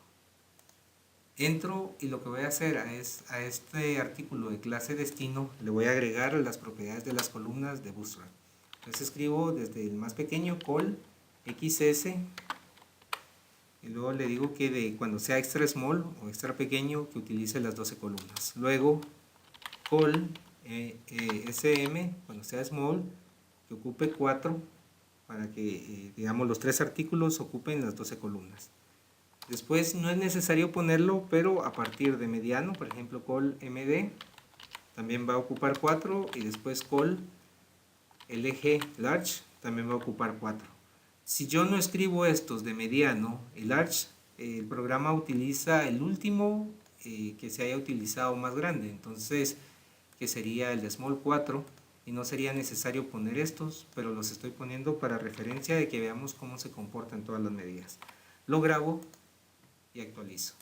Speaker 1: Entro y lo que voy a hacer es a este artículo de clase destino le voy a agregar las propiedades de las columnas de Bootstrap. Entonces escribo desde el más pequeño col xs y luego le digo que cuando sea extra small o extra pequeño que utilice las 12 columnas. Luego col sm cuando sea small que ocupe 4 para que digamos los 3 artículos ocupen las 12 columnas. Después no es necesario ponerlo, pero a partir de mediano, por ejemplo col md también va a ocupar 4 y después col lg large también va a ocupar 4. Si yo no escribo estos de mediano y large, el programa utiliza el último que se haya utilizado más grande, entonces que sería el de small 4 y no sería necesario poner estos, pero los estoy poniendo para referencia de que veamos cómo se comportan todas las medidas. Lo grabo y actualizo.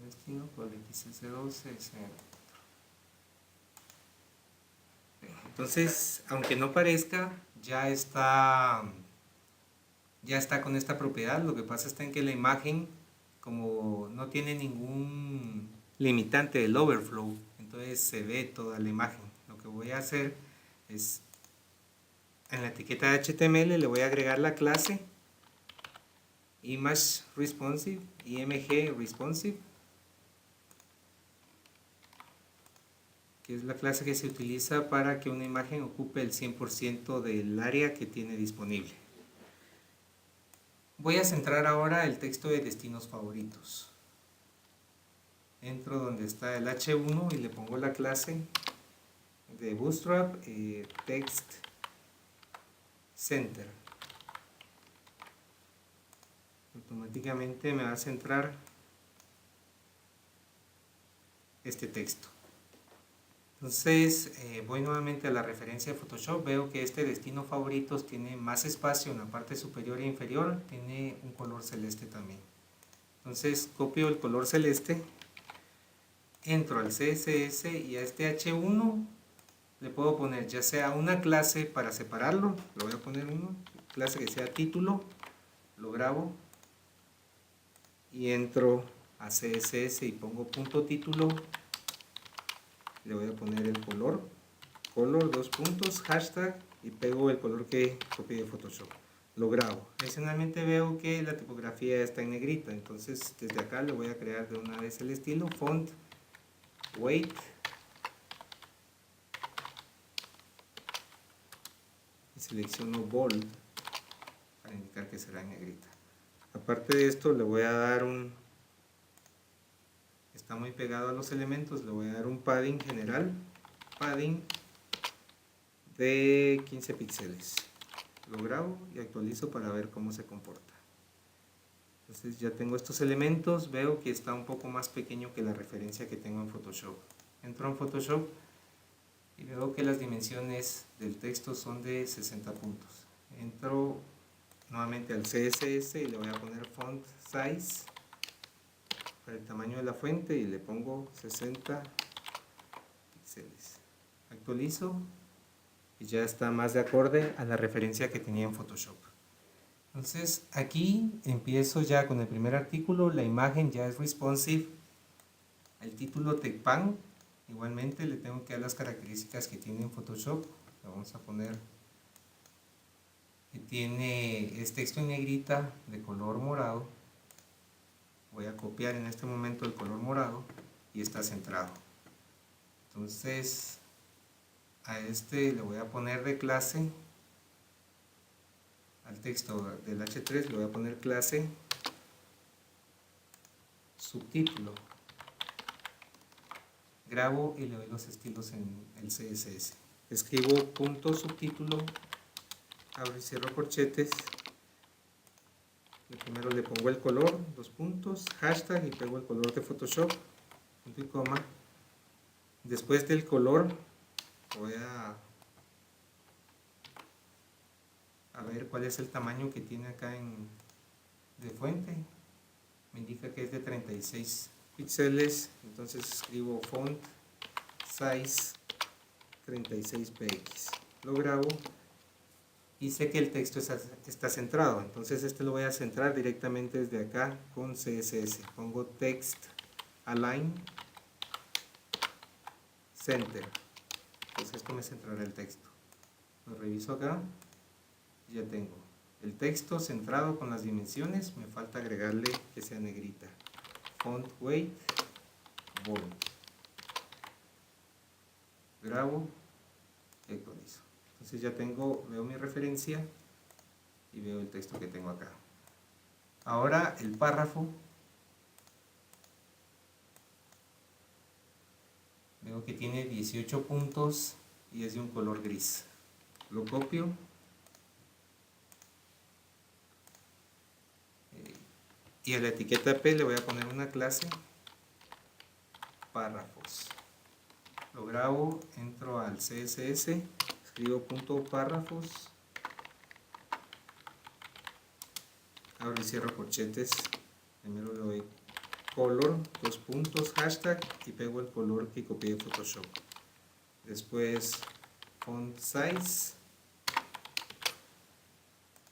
Speaker 1: Destino por XS12 entonces, aunque no parezca, ya está con esta propiedad. Lo que pasa está en que la imagen, como no tiene ningún limitante del overflow, entonces se ve toda la imagen. Lo que voy a hacer es, en la etiqueta de HTML le voy a agregar la clase image responsive, img responsive, que es la clase que se utiliza para que una imagen ocupe el 100% del área que tiene disponible. Voy a centrar ahora el texto de destinos favoritos. Entro donde está el H1 y le pongo la clase de Bootstrap text center. Automáticamente me va a centrar este texto. Entonces voy nuevamente a la referencia de Photoshop, veo que este destino favoritos tiene más espacio en la parte superior e inferior, tiene un color celeste también. Entonces copio el color celeste, entro al CSS y a este H1 le puedo poner ya sea una clase para separarlo, lo voy a poner uno, clase que sea título, lo grabo y entro a CSS y pongo punto título. Le voy a poner el color, color, 2 puntos, hashtag y pego el color que copié de Photoshop. Lo grabo. Adicionalmente veo que la tipografía está en negrita, entonces desde acá le voy a crear de una vez el estilo, font, weight, y selecciono bold para indicar que será en negrita. Aparte de esto le voy a dar está muy pegado a los elementos, le voy a dar un padding general, padding de 15 píxeles. Lo grabo y actualizo para ver cómo se comporta. Entonces ya tengo estos elementos, veo que está un poco más pequeño que la referencia que tengo en Photoshop. Entro en Photoshop y veo que las dimensiones del texto son de 60 puntos. Entro nuevamente al CSS y le voy a poner font size para el tamaño de la fuente y le pongo 60 píxeles. Actualizo y ya está más de acorde a la referencia que tenía en Photoshop. Entonces aquí empiezo ya con el primer artículo, la imagen ya es responsive, el título TechPan, igualmente le tengo que dar las características que tiene en Photoshop, le vamos a poner que tiene es texto en negrita de color morado, voy a copiar en este momento el color morado y está centrado. Entonces a este le voy a poner de clase, al texto del H3 le voy a poner clase subtítulo, grabo y le doy los estilos en el CSS, escribo punto subtítulo, abro y cierro corchetes, primero le pongo el color, dos puntos, hashtag y pego el color de Photoshop, punto y coma. Después del color voy a ver cuál es el tamaño que tiene acá de fuente, me indica que es de 36 píxeles, entonces escribo font size 36px, lo grabo y sé que el texto está centrado, entonces este lo voy a centrar directamente desde acá con CSS, pongo text align center, entonces esto me centrará el texto, lo reviso acá, ya tengo el texto centrado con las dimensiones, me falta agregarle que sea negrita, font weight bold, grabo y actualizo. Entonces ya veo mi referencia y veo el texto que tengo acá. Ahora el párrafo, veo que tiene 18 puntos y es de un color gris. Lo copio y a la etiqueta P le voy a poner una clase párrafos. Lo grabo, entro al CSS, escribo punto párrafos, abro y cierro corchetes, primero le doy color, dos puntos, hashtag y pego el color que copié de Photoshop. Después font size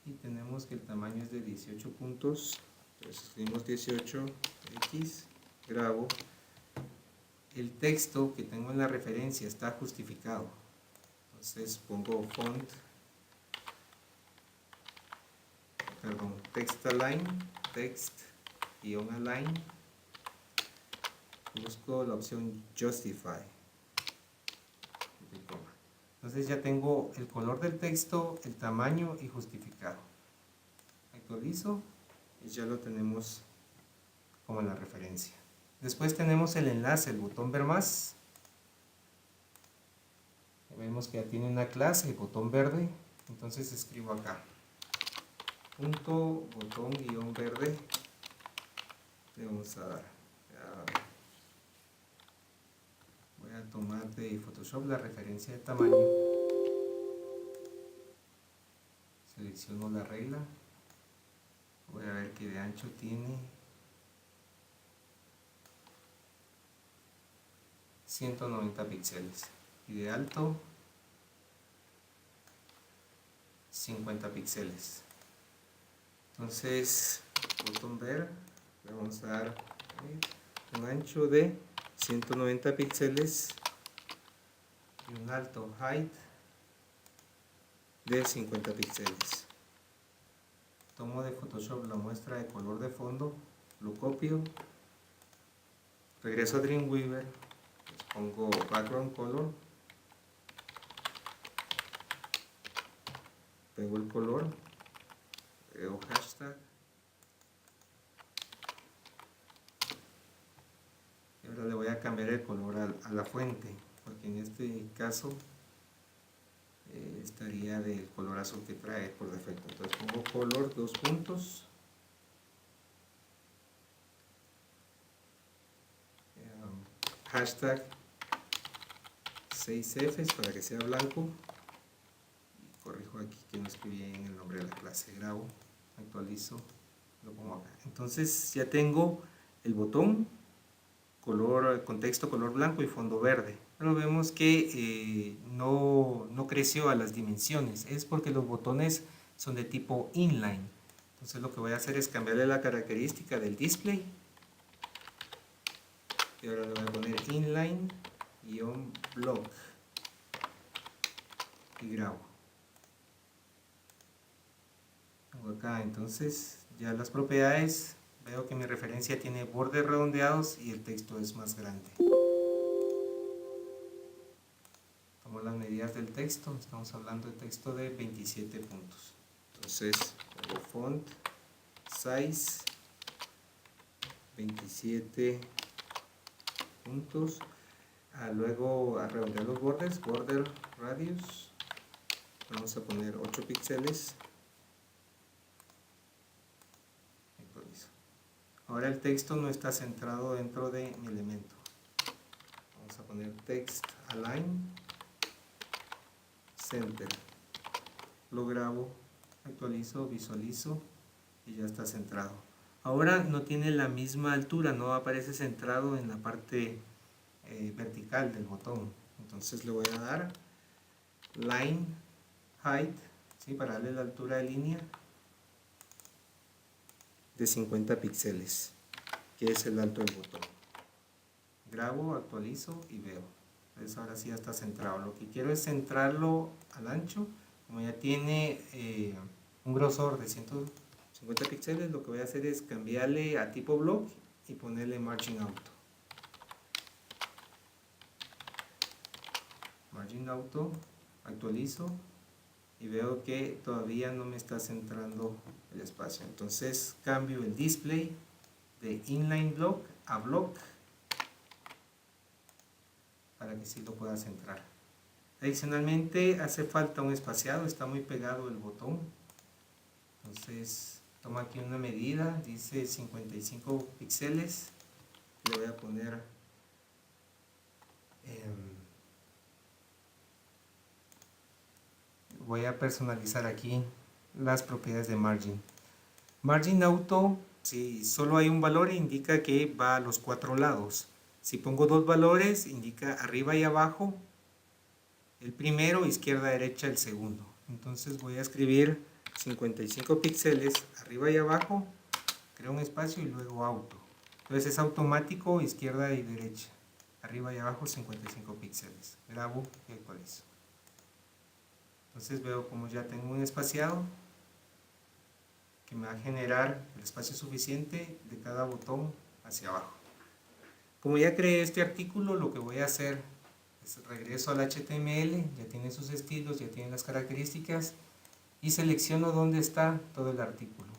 Speaker 1: y tenemos que el tamaño es de 18 puntos, entonces escribimos 18x, grabo. El texto que tengo en la referencia está justificado, entonces pongo text align, text -align, busco la opción justify, entonces ya tengo el color del texto, el tamaño y justificado. Actualizo y ya lo tenemos como en la referencia. Después tenemos el enlace, el botón ver más, vemos que ya tiene una clase, el botón verde, entonces escribo acá punto botón guión verde, le vamos a dar, voy a tomar de Photoshop la referencia de tamaño, selecciono la regla, voy a ver que de ancho tiene 190 píxeles y de alto 50 píxeles. Entonces, botón ver, le vamos a dar un ancho de 190 píxeles y un alto height de 50 píxeles. Tomo de Photoshop la muestra de color de fondo, lo copio, regreso a Dreamweaver, les pongo background color, pego el color, creo hashtag y ahora le voy a cambiar el color a la fuente, porque en este caso estaría del color azul que trae por defecto. Entonces pongo color, dos puntos, hashtag 6Fs para que sea blanco, y corrijo aquí que no escribí en el nombre de la clase, grabo, actualizo, lo pongo acá. Entonces ya tengo el botón color, contexto color blanco y fondo verde. pero vemos que no creció a las dimensiones. Es porque los botones son de tipo inline. Entonces lo que voy a hacer es cambiarle la característica del display. Y ahora le voy a poner inline-block. Y grabo. Tengo acá entonces ya las propiedades. Veo que mi referencia tiene bordes redondeados y el texto es más grande. Tomo las medidas del texto. Estamos hablando de texto de 27 puntos. Entonces hago font size 27 puntos. Luego a redondear los bordes, border radius. Vamos a poner 8 píxeles. Ahora el texto no está centrado dentro de mi elemento. Vamos a poner text align center. Lo grabo, actualizo, visualizo y ya está centrado. Ahora no tiene la misma altura, no aparece centrado en la parte vertical del botón. Entonces le voy a dar line height, ¿sí? Para darle la altura de línea de 50 píxeles, que es el alto del botón. Grabo, actualizo y veo. Entonces ahora sí ya está centrado. Lo que quiero es centrarlo al ancho. Como ya tiene un grosor de 150 píxeles, lo que voy a hacer es cambiarle a tipo block y ponerle margin auto. Margin auto, actualizo y veo que todavía no me está centrando el espacio. Entonces cambio el display de inline block a block para que sí lo pueda centrar. Adicionalmente hace falta un espaciado, está muy pegado el botón. Entonces tomo aquí una medida, dice 55 píxeles. Le voy a poner voy a personalizar aquí las propiedades de margin. Margin auto, si solo hay un valor, indica que va a los 4 lados. Si pongo 2 valores, indica arriba y abajo el primero, izquierda, derecha, el segundo. Entonces voy a escribir 55 píxeles arriba y abajo, creo un espacio y luego auto. Entonces es automático, izquierda y derecha, arriba y abajo 55 píxeles. Grabo y actualizo. Entonces veo como ya tengo un espaciado que me va a generar el espacio suficiente de cada botón hacia abajo. Como ya creé este artículo, lo que voy a hacer es regreso al HTML, ya tiene sus estilos, ya tiene las características y selecciono dónde está todo el artículo.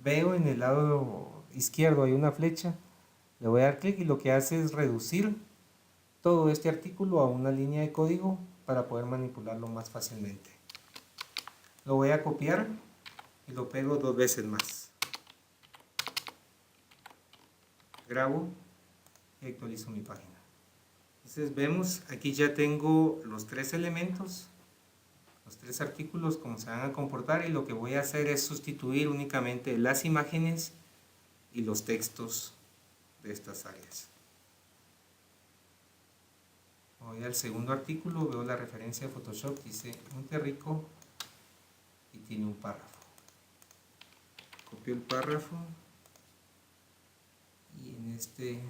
Speaker 1: Veo en el lado izquierdo hay una flecha, le voy a dar clic y lo que hace es reducir todo este artículo a una línea de código para poder manipularlo más fácilmente. Lo voy a copiar y lo pego 2 veces más. Grabo y actualizo mi página. Entonces vemos, aquí ya tengo los 3 elementos, los 3 artículos, cómo se van a comportar, y lo que voy a hacer es sustituir únicamente las imágenes y los textos de estas áreas. Voy al segundo artículo, veo la referencia de Photoshop, dice Monterrico y tiene un párrafo. Copio el párrafo y en este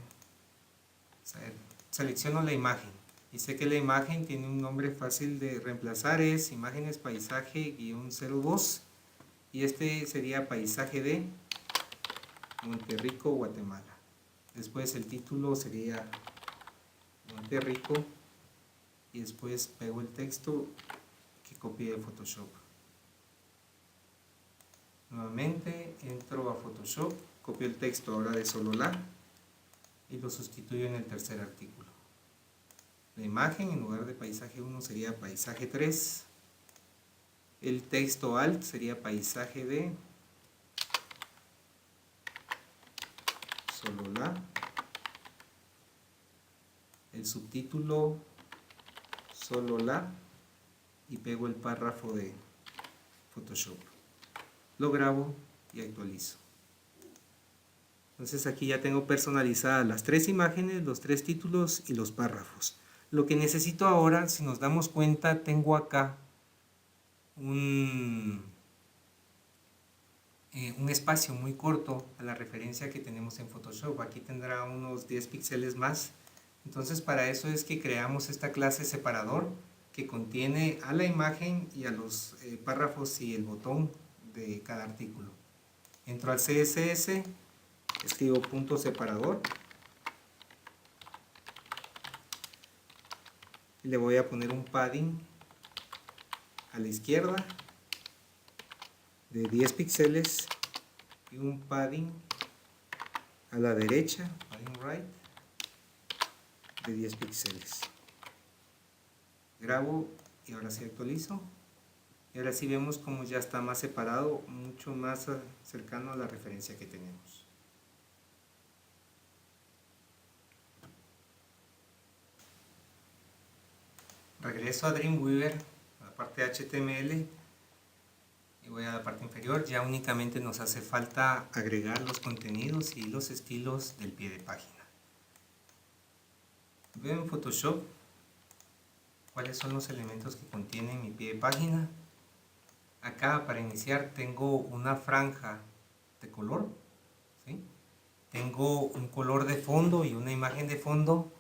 Speaker 1: selecciono la imagen y sé que la imagen tiene un nombre fácil de reemplazar, es imágenes paisaje-02 y este sería paisaje de Monterrico, Guatemala. Después el título sería Monterrico y después pego el texto que copié de Photoshop. Nuevamente entro a Photoshop, copio el texto ahora de Sololá y lo sustituyo en el tercer artículo. La imagen en lugar de paisaje 1 sería paisaje 3. El texto alt sería paisaje de Sololá. El subtítulo Sololá y pego el párrafo de Photoshop. Lo grabo y actualizo. Entonces aquí ya tengo personalizadas las 3 imágenes, los 3 títulos y los párrafos. Lo que necesito ahora, si nos damos cuenta, tengo acá un espacio muy corto a la referencia que tenemos en Photoshop. Aquí tendrá unos 10 píxeles más. Entonces para eso es que creamos esta clase separador que contiene a la imagen y a los párrafos y el botón de cada artículo. Entro al CSS, escribo punto separador y le voy a poner un padding a la izquierda de 10 píxeles y un padding a la derecha, padding right, de 10 píxeles. Grabo y ahora sí actualizo. Y ahora sí vemos como ya está más separado, mucho más cercano a la referencia que tenemos. Regreso a Dreamweaver, a la parte de HTML, y voy a la parte inferior. Ya únicamente nos hace falta agregar los contenidos y los estilos del pie de página. Veo en Photoshop cuáles son los elementos que contiene mi pie de página. Acá para iniciar tengo una franja de color, ¿sí? Tengo un color de fondo y una imagen de fondo.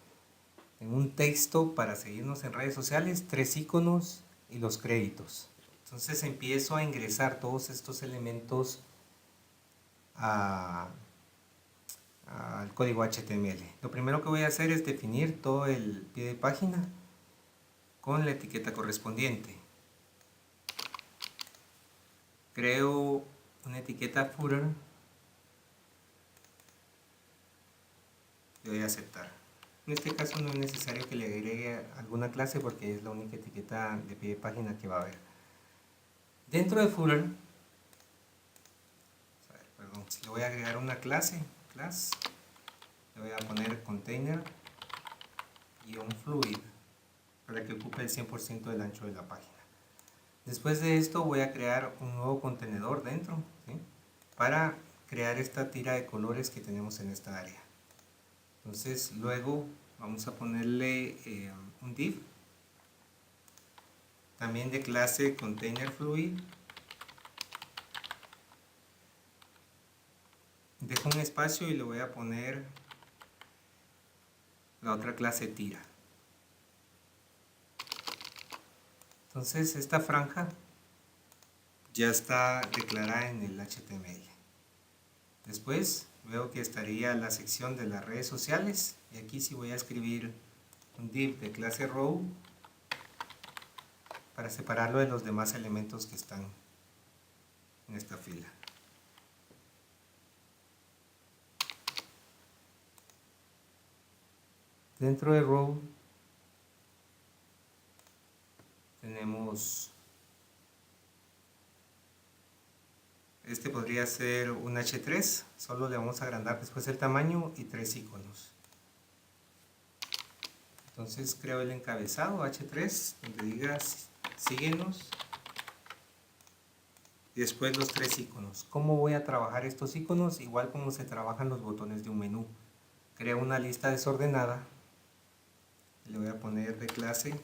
Speaker 1: Tengo un texto para seguirnos en redes sociales, 3 iconos y los créditos. Entonces empiezo a ingresar todos estos elementos al código HTML. Lo primero que voy a hacer es definir todo el pie de página con la etiqueta correspondiente. Creo una etiqueta footer y voy a aceptar. En este caso no es necesario que le agregue alguna clase porque es la única etiqueta de pie de página que va a haber. Dentro de footer, si le voy a agregar una clase, class, le voy a poner container-fluid para que ocupe el 100% del ancho de la página. Después de esto voy a crear un nuevo contenedor dentro, ¿sí? Para crear esta tira de colores que tenemos en esta área. Entonces luego vamos a ponerle un div también de clase container-fluid. Dejo un espacio y le voy a poner la otra clase tira. Entonces esta franja ya está declarada en el HTML. Después veo que estaría la sección de las redes sociales y aquí sí voy a escribir un div de clase row para separarlo de los demás elementos que están en esta fila. Dentro de row tenemos, este podría ser un H3, solo le vamos a agrandar después el tamaño y 3 iconos. Entonces creo el encabezado H3 donde diga síguenos y después los 3 iconos. ¿Cómo voy a trabajar estos iconos? Igual como se trabajan los botones de un menú. Creo una lista desordenada, le voy a poner de clase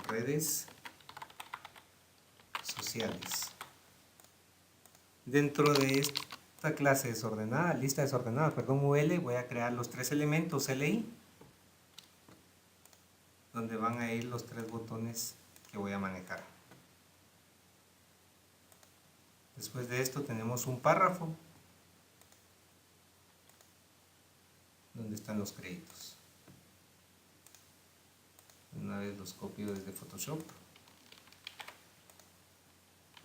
Speaker 1: redes sociales. Dentro de esta clase desordenada, lista desordenada, UL, voy a crear los 3 elementos LI, donde van a ir los 3 botones que voy a manejar. Después de esto tenemos un párrafo, donde están los créditos. Una vez los copio desde Photoshop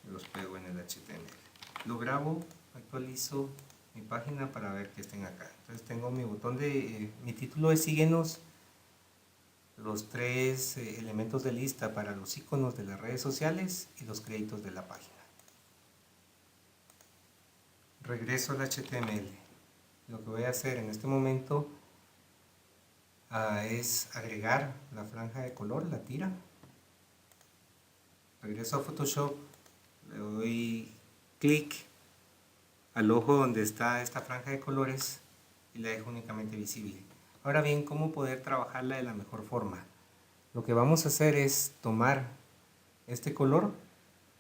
Speaker 1: y los pego en el HTML. Lo grabo, actualizo mi página para ver que estén acá. Entonces tengo mi botón de mi título de síguenos, los 3 elementos de lista para los iconos de las redes sociales y los créditos de la página. Regreso al HTML. Lo que voy a hacer en este momento es agregar la franja de color, la tira. Regreso a Photoshop, le doy clic al ojo donde está esta franja de colores y la dejo únicamente visible. Ahora bien, ¿cómo poder trabajarla de la mejor forma? Lo que vamos a hacer es tomar este color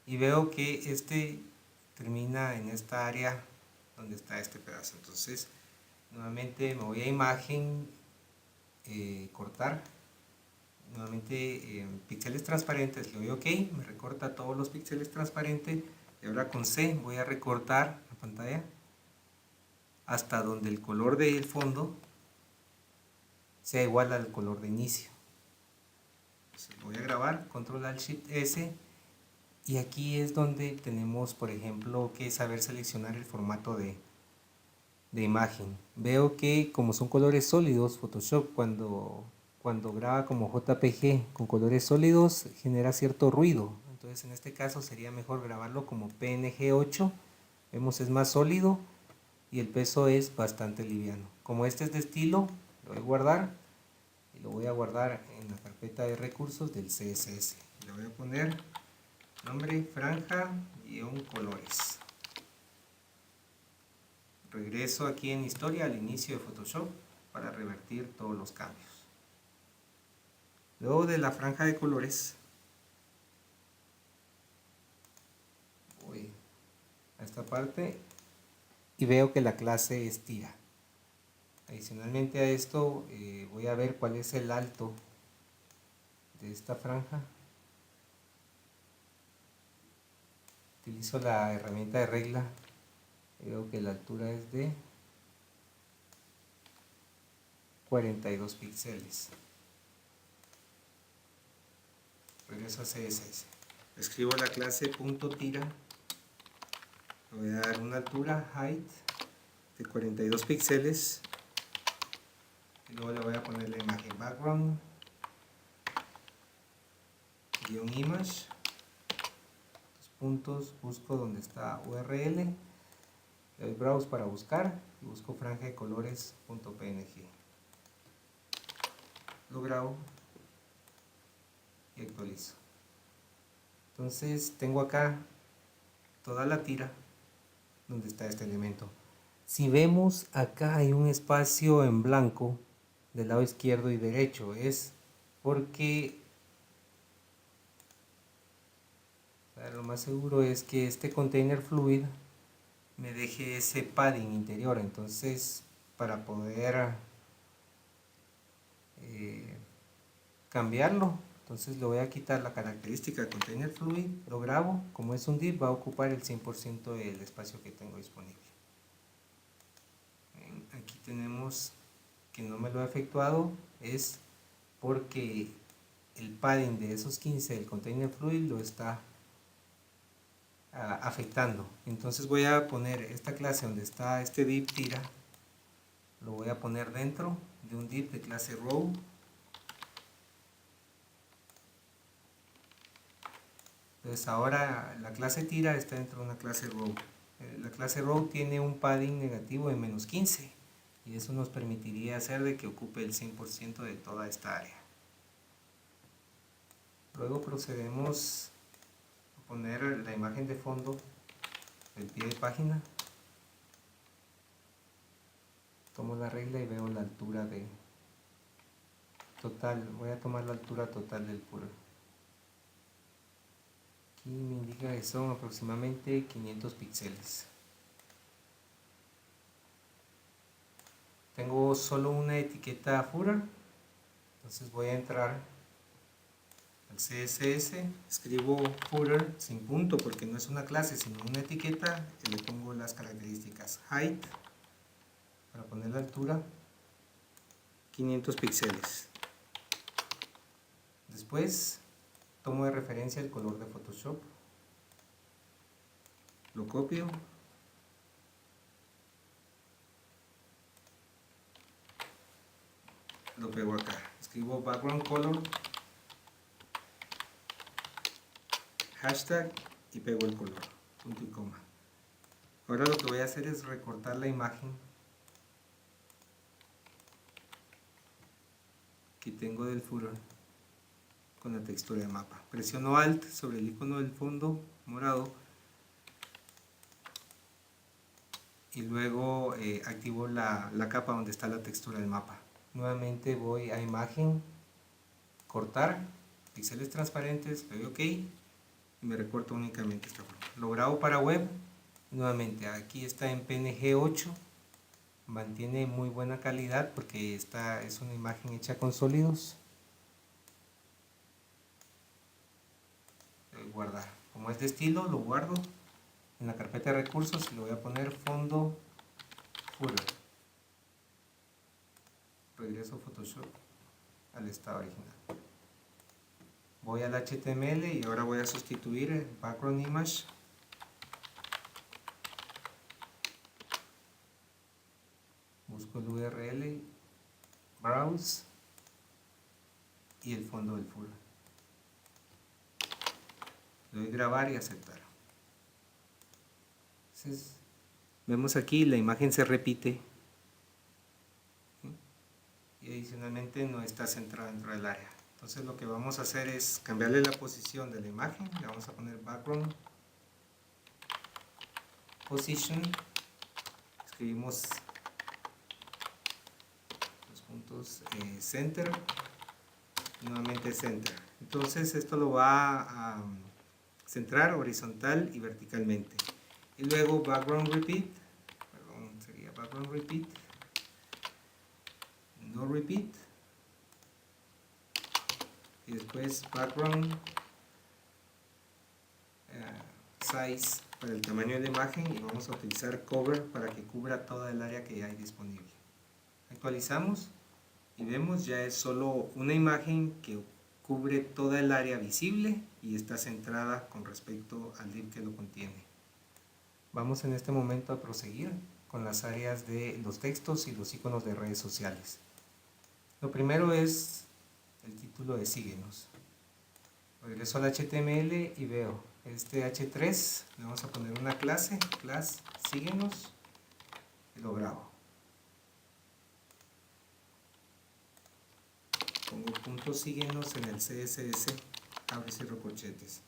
Speaker 1: y veo que este termina en esta área donde está este pedazo. Entonces, nuevamente me voy a imagen, cortar, nuevamente píxeles transparentes, le doy OK, me recorta todos los píxeles transparentes y ahora con C voy a recortar la pantalla hasta donde el color del fondo sea igual al color de inicio. Entonces voy a grabar, Control Alt Shift S, y aquí es donde tenemos, por ejemplo, que saber seleccionar el formato de imagen. Veo que como son colores sólidos, Photoshop cuando graba como JPG con colores sólidos genera cierto ruido. Entonces en este caso sería mejor grabarlo como PNG 8. Vemos es más sólido y el peso es bastante liviano. Como este es de estilo, lo voy a guardar y lo voy a guardar en la carpeta de recursos del CSS. Le voy a poner nombre franja-colores. Regreso aquí en historia al inicio de Photoshop para revertir todos los cambios. Luego de la franja de colores, voy a esta parte y veo que la clase es tira. Adicionalmente a esto, voy a ver cuál es el alto de esta franja. Utilizo la herramienta de regla. Veo que la altura es de 42 píxeles. Regreso a CSS. Escribo la clase .tira. Le voy a dar una altura, height, de 42 píxeles. Y luego le voy a poner la imagen background, -image. Dos puntos, busco donde está URL. Le doy browse para buscar y busco franja de colores.png. Lo grabo y actualizo. Entonces tengo acá toda la tira donde está este elemento. Si vemos acá hay un espacio en blanco del lado izquierdo y derecho, es porque lo más seguro es que este container fluid me deje ese padding interior. Entonces para poder cambiarlo, entonces le voy a quitar la característica de container fluid, lo grabo, como es un div va a ocupar el 100% del espacio que tengo disponible. Aquí tenemos que no me lo he efectuado, es porque el padding de esos 15 del container fluid lo está afectando. Entonces voy a poner esta clase donde está este div tira, lo voy a poner dentro de un div de clase row. Entonces ahora la clase tira está dentro de una clase row. La clase row tiene un padding negativo de -15 y eso nos permitiría hacer de que ocupe el 100% de toda esta área. Luego procedemos a poner la imagen de fondo del pie de página. Tomo la regla y veo la altura de total. Voy a tomar la altura total del footer. Aquí me indica que son aproximadamente 500 píxeles. Tengo solo una etiqueta footer, entonces voy a entrar al CSS, escribo footer sin punto porque no es una clase sino una etiqueta y le pongo las características height para poner la altura 500 píxeles. Después tomo de referencia el color de Photoshop, lo copio, lo pego acá, escribo background color, hashtag y pego el color, punto y coma. Ahora lo que voy a hacer es recortar la imagen que tengo del footer con la textura de mapa. Presiono Alt sobre el icono del fondo morado y luego activo la capa donde está la textura del mapa. Nuevamente voy a imagen, cortar, píxeles transparentes, le doy OK y me recorto únicamente esta forma. Lo grabo para web. Nuevamente aquí está en PNG 8, mantiene muy buena calidad porque esta es una imagen hecha con sólidos. Guardar, como es de estilo, lo guardo en la carpeta de recursos y le voy a poner fondo footer. Regreso a Photoshop al estado original. Voy al HTML y ahora voy a sustituir el background image. Busco el URL, browse y el fondo del footer. Le doy grabar y aceptar. Entonces, vemos aquí la imagen se repite y adicionalmente no está centrada dentro del área. Entonces lo que vamos a hacer es cambiarle la posición de la imagen. Le vamos a poner background position, escribimos los puntos center, nuevamente center. Entonces esto lo va a centrar horizontal y verticalmente. Y luego background repeat, perdón, sería background repeat, no repeat, y después background size para el tamaño de la imagen, y vamos a utilizar cover para que cubra toda el área que hay disponible. Actualizamos y vemos ya es solo una imagen que cubre toda el área visible y está centrada con respecto al div que lo contiene. Vamos en este momento a proseguir con las áreas de los textos y los iconos de redes sociales. Lo primero es el título de síguenos. Regreso al HTML y veo este H3, le vamos a poner una clase, class síguenos, y lo grabo. Pongo punto síguenos en el CSS, abre y cierro corchetes.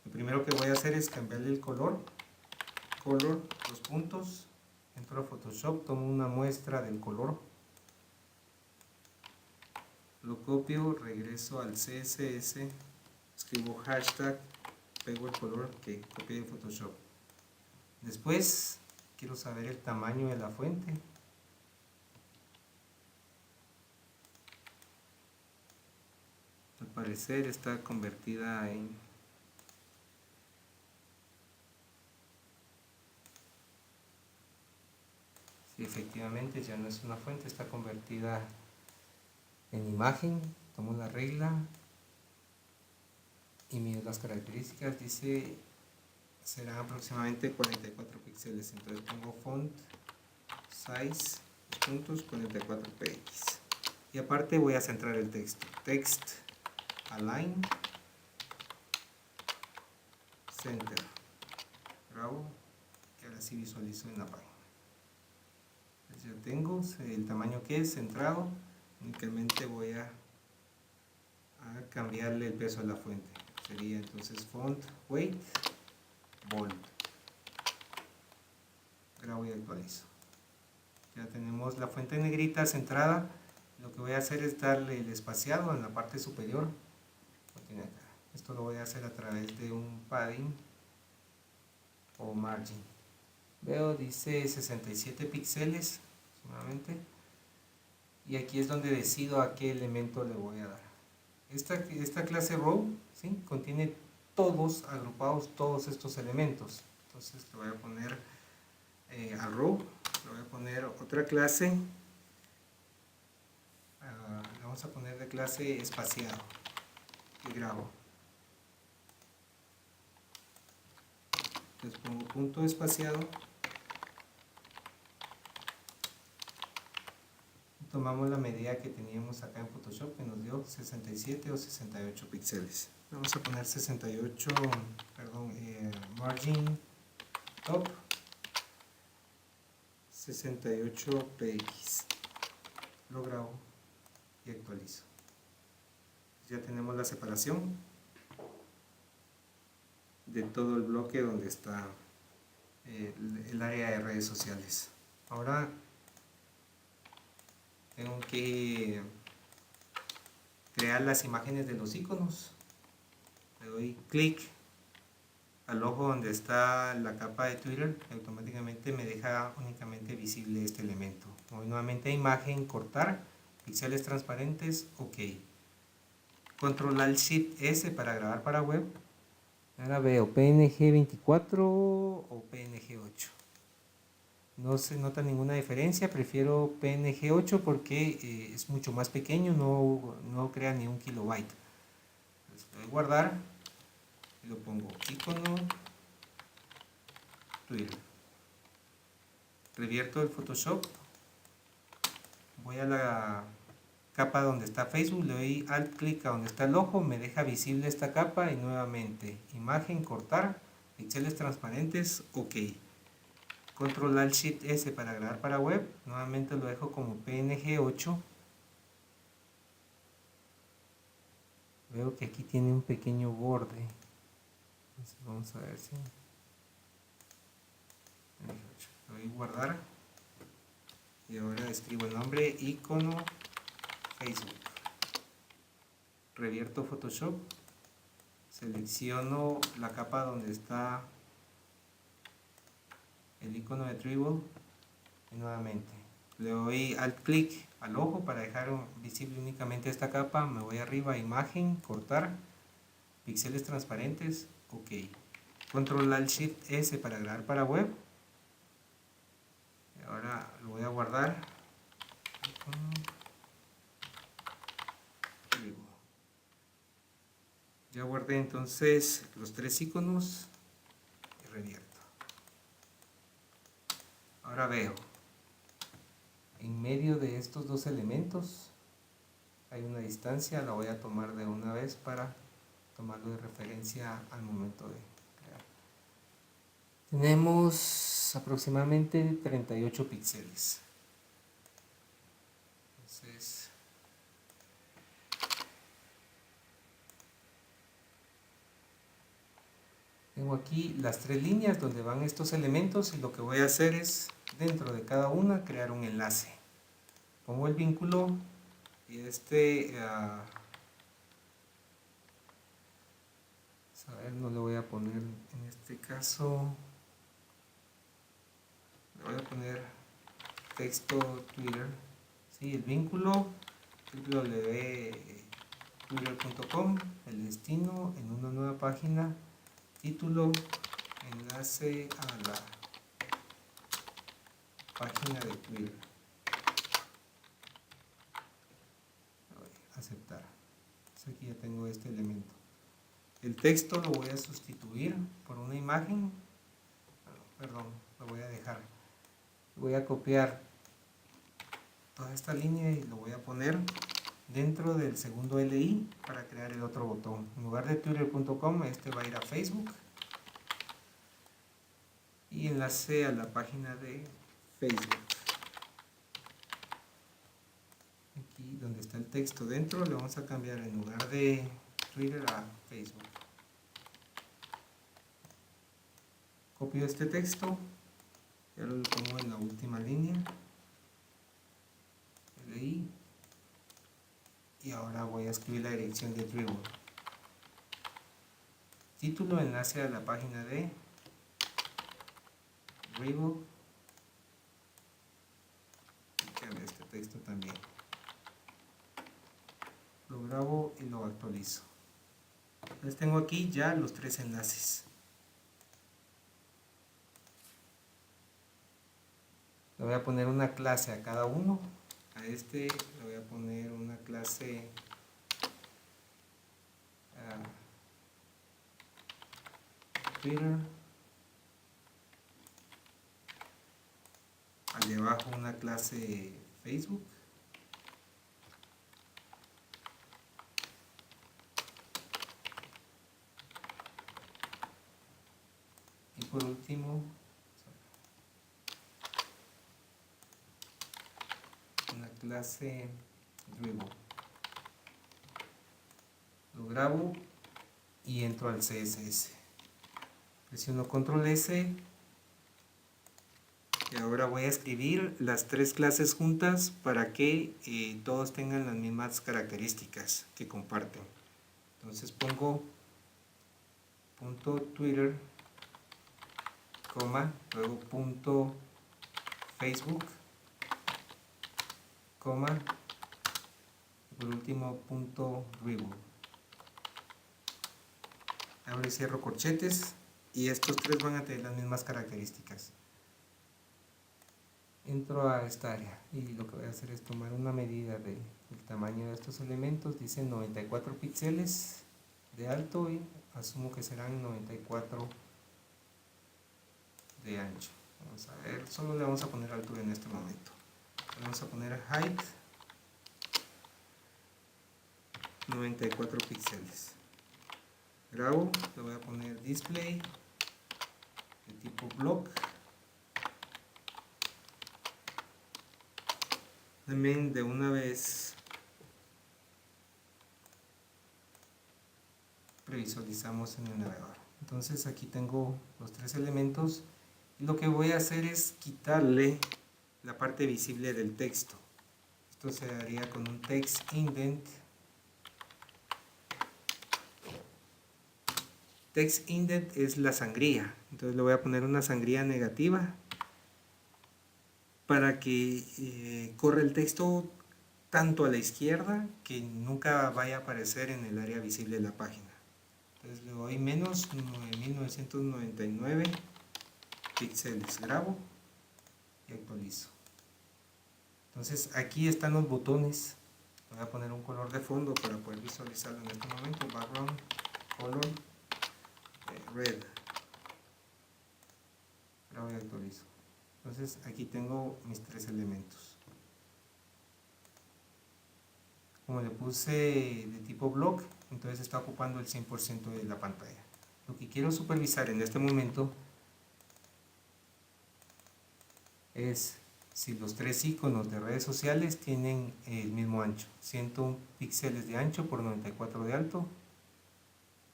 Speaker 1: Lo primero que voy a hacer es cambiarle el color, los puntos, entro a Photoshop, tomo una muestra del color, lo copio, regreso al CSS, escribo hashtag, pego el color que copié de Photoshop. Después quiero saber el tamaño de la fuente. Al parecer está convertida en sí, efectivamente ya no es una fuente, está convertida en imagen. Tomo la regla y mido las características, dice será aproximadamente 44 píxeles, entonces pongo font size puntos 44 px y aparte voy a centrar el texto, text align center, grabo y ahora sí visualizo en la página. Ya tengo el tamaño que es centrado, únicamente voy a cambiarle el peso a la fuente, sería entonces font weight bold, grabo y actualizo. Ya tenemos la fuente negrita centrada. Lo que voy a hacer es darle el espaciado en la parte superior. Esto lo voy a hacer a través de un padding o margin. Veo, dice 67 píxeles aproximadamente. Y aquí es donde decido a qué elemento le voy a dar. Esta clase row, ¿sí?, contiene todos agrupados, todos estos elementos. Entonces le voy a poner a row, le voy a poner otra clase, le vamos a poner de clase espaciado y grabo. Entonces pongo punto espaciado, tomamos la medida que teníamos acá en Photoshop que nos dio 67 o 68 píxeles. Vamos a poner 68, perdón, margin top 68 px, lo grabo y actualizo. Ya tenemos la separación de todo el bloque donde está el área de redes sociales. Ahora tengo que crear las imágenes de los iconos. Le doy clic al ojo donde está la capa de Twitter y automáticamente me deja únicamente visible este elemento. Voy nuevamente a imagen, cortar, píxeles transparentes, ok. Control Alt Shift S para grabar para web. Ahora veo PNG 24 o PNG 8. No se nota ninguna diferencia, prefiero PNG 8 porque es mucho más pequeño, no crea ni un kilobyte. Entonces voy a guardar y lo pongo icono Twitter. Revierto el Photoshop, voy a la capa donde está Facebook, le doy alt clic a donde está el ojo, me deja visible esta capa y nuevamente imagen, cortar, píxeles transparentes, ok. Control Alt Shift S para grabar para web, nuevamente lo dejo como PNG 8. Veo que aquí tiene un pequeño borde. Entonces vamos a ver si... Le doy guardar. Y ahora escribo el nombre, icono, Facebook. Revierto Photoshop. Selecciono la capa donde está el icono de Dribble. Y nuevamente le doy alt clic al ojo para dejar visible únicamente esta capa. Me voy arriba a imagen, cortar, píxeles transparentes, ok. Control Alt Shift S para grabar para web. Y ahora lo voy a guardar. Ya guardé entonces los tres iconos y revierto. Ahora veo en medio de estos dos elementos hay una distancia, la voy a tomar de una vez para tomarlo de referencia al momento de crear. Tenemos aproximadamente 38 píxeles. Entonces, tengo aquí las tres líneas donde van estos elementos y lo que voy a hacer es dentro de cada una crear un enlace. Pongo el vínculo y a ver, no le voy a poner en este caso, le voy a poner texto Twitter, ¿sí? El vínculo www.twitter.com, el destino en una nueva página, título, enlace a la página de Twitter. Voy a aceptar. Entonces aquí ya tengo este elemento. El texto lo voy a sustituir por una imagen. Perdón, lo voy a dejar. Voy a copiar toda esta línea y lo voy a poner dentro del segundo LI para crear el otro botón. En lugar de twitter.com, este va a ir a Facebook y enlace a la página de Facebook. Aquí donde está el texto dentro le vamos a cambiar en lugar de Twitter a Facebook. Copio este texto y ahora lo pongo en la última línea. LI. Y ahora voy a escribir la dirección de Dribble. Título, enlace a la página de Dribble. Y cambio este texto también. Lo grabo y lo actualizo. Entonces tengo aquí ya los tres enlaces. Le voy a poner una clase a cada uno. A este le voy a poner una clase Twitter. Al de abajo una clase Facebook. Y por último, una clase Dribble. Lo grabo y entro al CSS. Presiono Control S Y ahora voy a escribir las tres clases juntas para que todos tengan las mismas características que comparten. Entonces pongo punto Twitter, coma, luego punto Facebook, coma, y por último punto Dribble. Abro y cierro corchetes y estos tres van a tener las mismas características. Entro a esta área y lo que voy a hacer es tomar una medida del tamaño de estos elementos. Dice 94 píxeles de alto y asumo que serán 94 de ancho. Vamos a ver, solo le vamos a poner altura en este momento. Le vamos a poner height 94 píxeles. Grabo, le voy a poner display de tipo block. También de una vez previsualizamos en el navegador. Entonces aquí tengo los tres elementos y lo que voy a hacer es quitarle la parte visible del texto. Esto se haría con un text indent. Text indent es la sangría, entonces le voy a poner una sangría negativa para que corra el texto tanto a la izquierda que nunca vaya a aparecer en el área visible de la página. Entonces le doy menos 9999 píxeles, grabo y actualizo. Entonces aquí están los botones. Voy a poner un color de fondo para poder visualizarlo en este momento. Background color red. Grabo y actualizo. Entonces aquí tengo mis tres elementos. Como le puse de tipo block, entonces está ocupando el 100% de la pantalla. Lo que quiero supervisar en este momento es si los tres iconos de redes sociales tienen el mismo ancho. 101 píxeles de ancho por 94 de alto,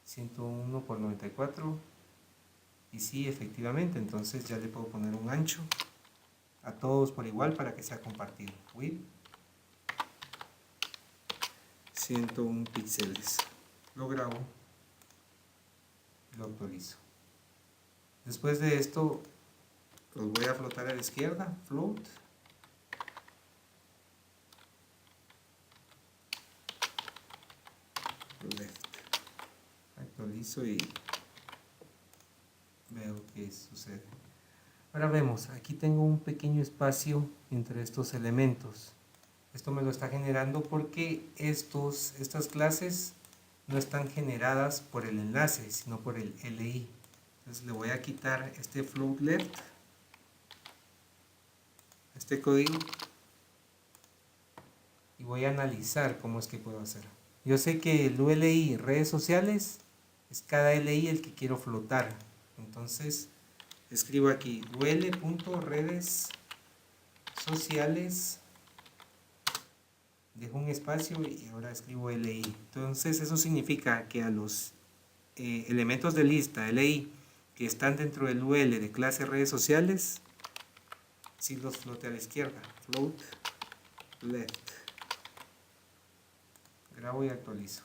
Speaker 1: 101 por 94. Y sí, efectivamente, entonces ya le puedo poner un ancho a todos por igual para que sea compartido. Width 101 píxeles. Lo grabo y lo actualizo. Después de esto los voy a flotar a la izquierda, float. Left. Actualizo y veo qué sucede. Ahora vemos, aquí tengo un pequeño espacio entre estos elementos. Esto me lo está generando porque estas clases no están generadas por el enlace, sino por el LI. Entonces le voy a quitar este float left, este código, y voy a analizar cómo es que puedo hacer. Yo sé que el ULI redes sociales es cada LI el que quiero flotar. Entonces escribo aquí ul.redes sociales, dejo un espacio y ahora escribo LI. Entonces eso significa que a los elementos de lista LI que están dentro del UL de clase redes sociales, si los flote a la izquierda, float left. Grabo y actualizo.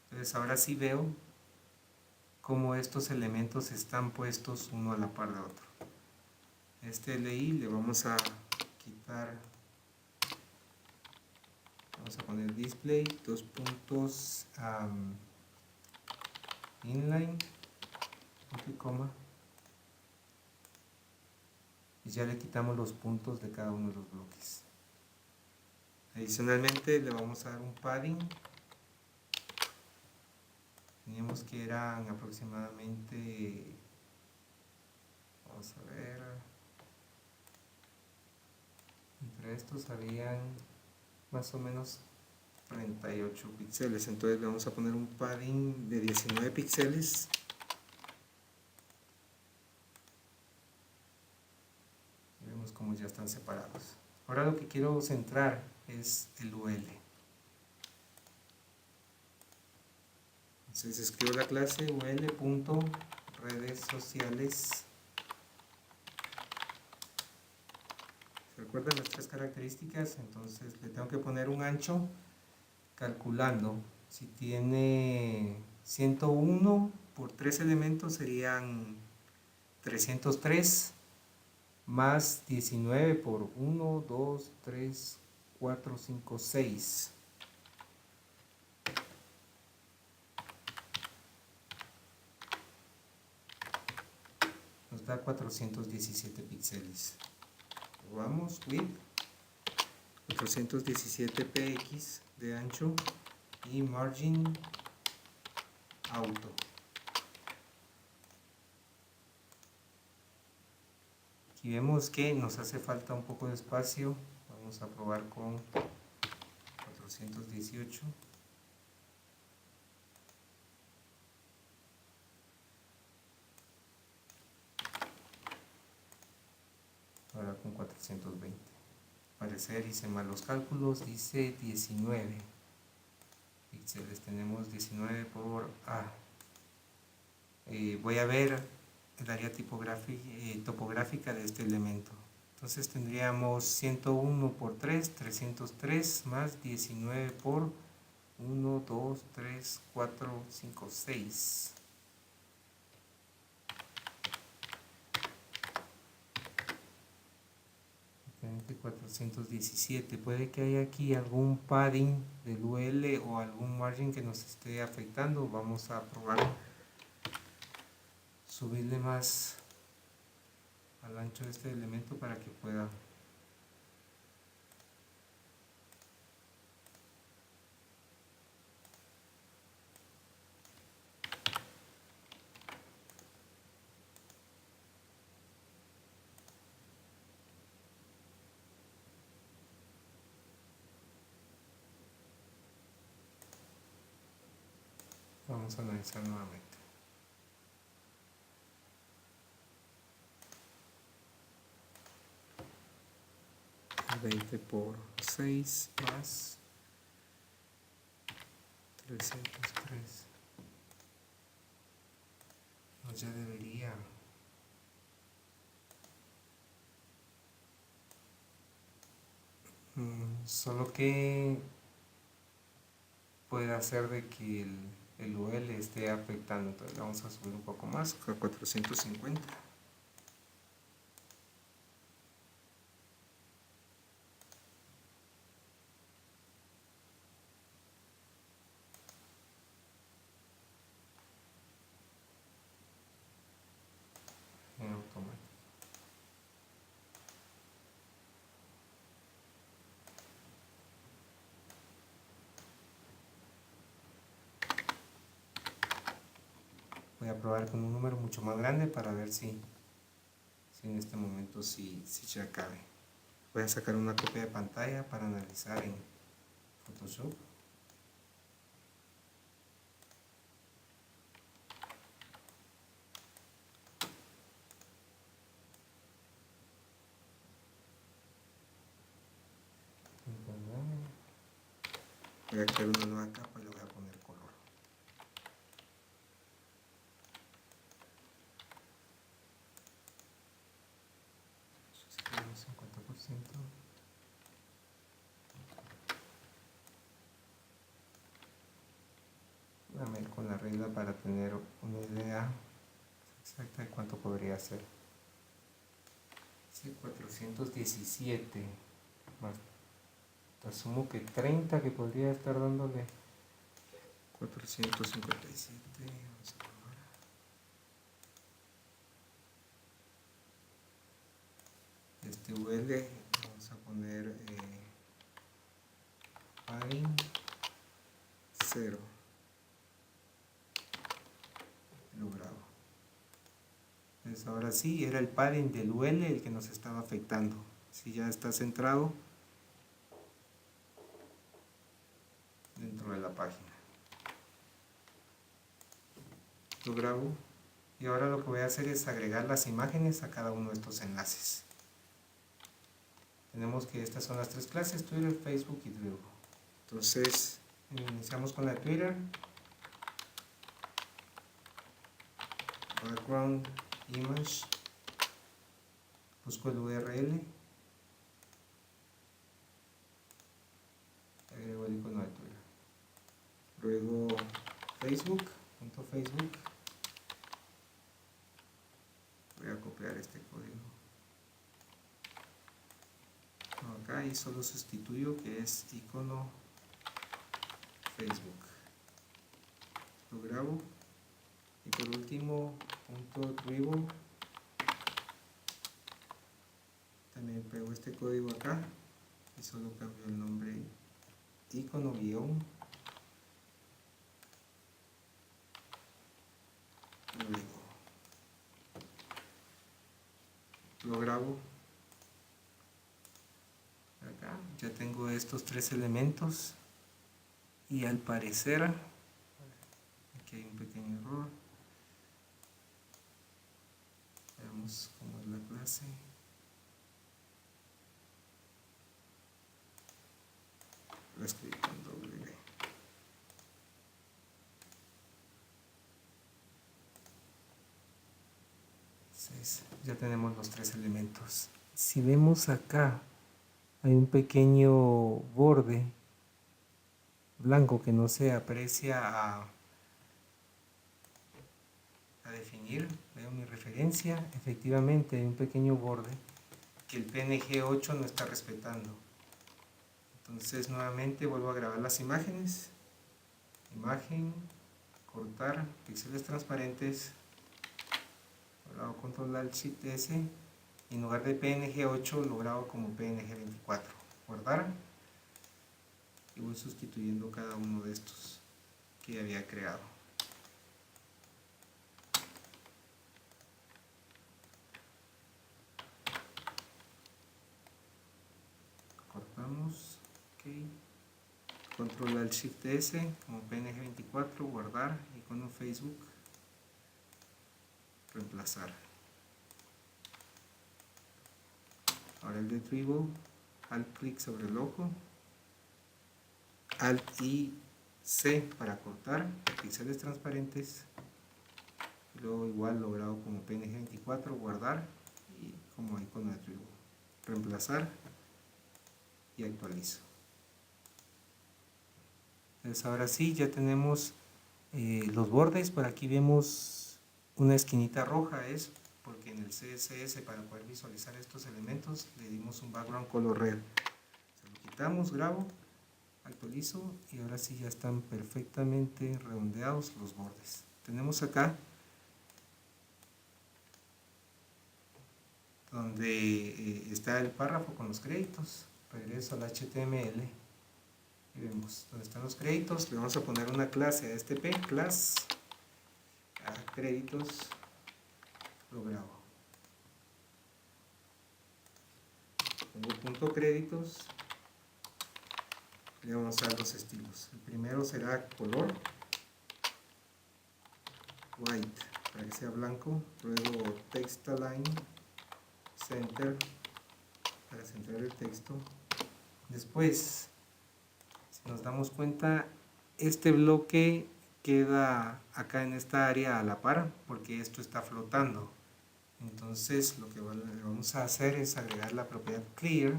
Speaker 1: Entonces ahora sí veo cómo estos elementos están puestos uno a la par de otro. Este LI le vamos a quitar, vamos a poner display, dos puntos, inline, punto y coma, y ya le quitamos los puntos de cada uno de los bloques. Adicionalmente le vamos a dar un padding. Teníamos que eran aproximadamente, vamos a ver, entre estos habían más o menos 38 píxeles, entonces le vamos a poner un padding de 19 píxeles. Y vemos cómo ya están separados. Ahora lo que quiero centrar es el UL. Entonces escribo la clase ul.redes sociales ¿Recuerdan las tres características? Entonces le tengo que poner un ancho calculando. Si tiene 101 por 3 elementos serían 303 más 19 por 1, 2, 3, 4, 5, 6. Nos da 417 píxeles. Vamos with 417 px de ancho y margin auto. Aquí vemos que nos hace falta un poco de espacio. Vamos a probar con 418. Ahora con 420. Parecer hice mal los cálculos, dice 19 píxeles. Tenemos 19 por A. Voy a ver el área topográfica de este elemento. Entonces tendríamos 101 por 3, 303 más 19 por 1, 2, 3, 4, 5, 6. 417. Puede que haya aquí algún padding del UL o algún margin que nos esté afectando. Vamos a probar subirle más al ancho de este elemento para que pueda vamos a analizar nuevamente. 20 por 6 más 303. No, ya debería. Solo que puede hacer de que el UL esté afectando. Entonces vamos a subir un poco más a 450. En automático. Voy a probar con un número mucho más grande para ver si en este momento si ya cabe. Voy a sacar una copia de pantalla para analizar en Photoshop. Voy a crear una nueva capa y le voy a poner color. Tenemos 50%. Voy a ver con la regla para tener una idea exacta de cuánto podría ser. 417 más, asumo que 30 que podría estar dándole 457. Vamos a probar. Este UL vamos a poner padding 0. Logrado. Entonces ahora sí, era el padding del UL el que nos estaba afectando. Si ya está centrado dentro de la página. Lo grabo y ahora lo que voy a hacer es agregar las imágenes a cada uno de estos enlaces. Tenemos que estas son las tres clases: Twitter, Facebook y Dribbble. Entonces iniciamos con la de Twitter. Background image, busco el URL agrego el icono de Twitter. Luego Facebook, punto Facebook. Voy a copiar este código acá y solo sustituyo que es icono Facebook. Lo grabo y por último punto dribble. También pego este código acá y solo cambio el nombre icono guión. Lo grabo acá. Ya tengo estos tres elementos y al parecer aquí hay un pequeño error. Veamos cómo es la clase. Lo escribí con W. Ya tenemos los tres elementos. Si vemos acá, hay un pequeño borde blanco que no se aprecia a definir. Veo mi referencia, efectivamente hay un pequeño borde que el PNG 8 no está respetando. Entonces nuevamente vuelvo a grabar las imágenes, imagen, cortar, píxeles transparentes, hago control alt shift S y en lugar de PNG 8 lo grabo como PNG 24, guardar y voy sustituyendo cada uno de estos que ya había creado. Cortamos, ok, control alt shift S como PNG 24, guardar, icono Facebook, reemplazar. Ahora el de dribble, alt clic sobre el ojo, alt y C para cortar, píxeles transparentes, y luego igual lo grabo como PNG 24, guardar y como icono de dribble, reemplazar y actualizo. Entonces ahora sí ya tenemos los bordes. Por aquí vemos una esquinita roja, es porque en el CSS para poder visualizar estos elementos le dimos un background color red. Se lo quitamos, grabo, actualizo y ahora sí ya están perfectamente redondeados los bordes. Tenemos acá donde está el párrafo con los créditos. Regreso al HTML y vemos donde están los créditos. Le vamos a poner una clase a este P, class, a créditos, lo grabo. Pongo punto créditos, le vamos a dar los estilos. El primero será color, white, para que sea blanco. Luego text align, center, para centrar el texto. Después, si nos damos cuenta, este bloque queda acá en esta área a la par porque esto está flotando. Entonces lo que vamos a hacer es agregar la propiedad clear,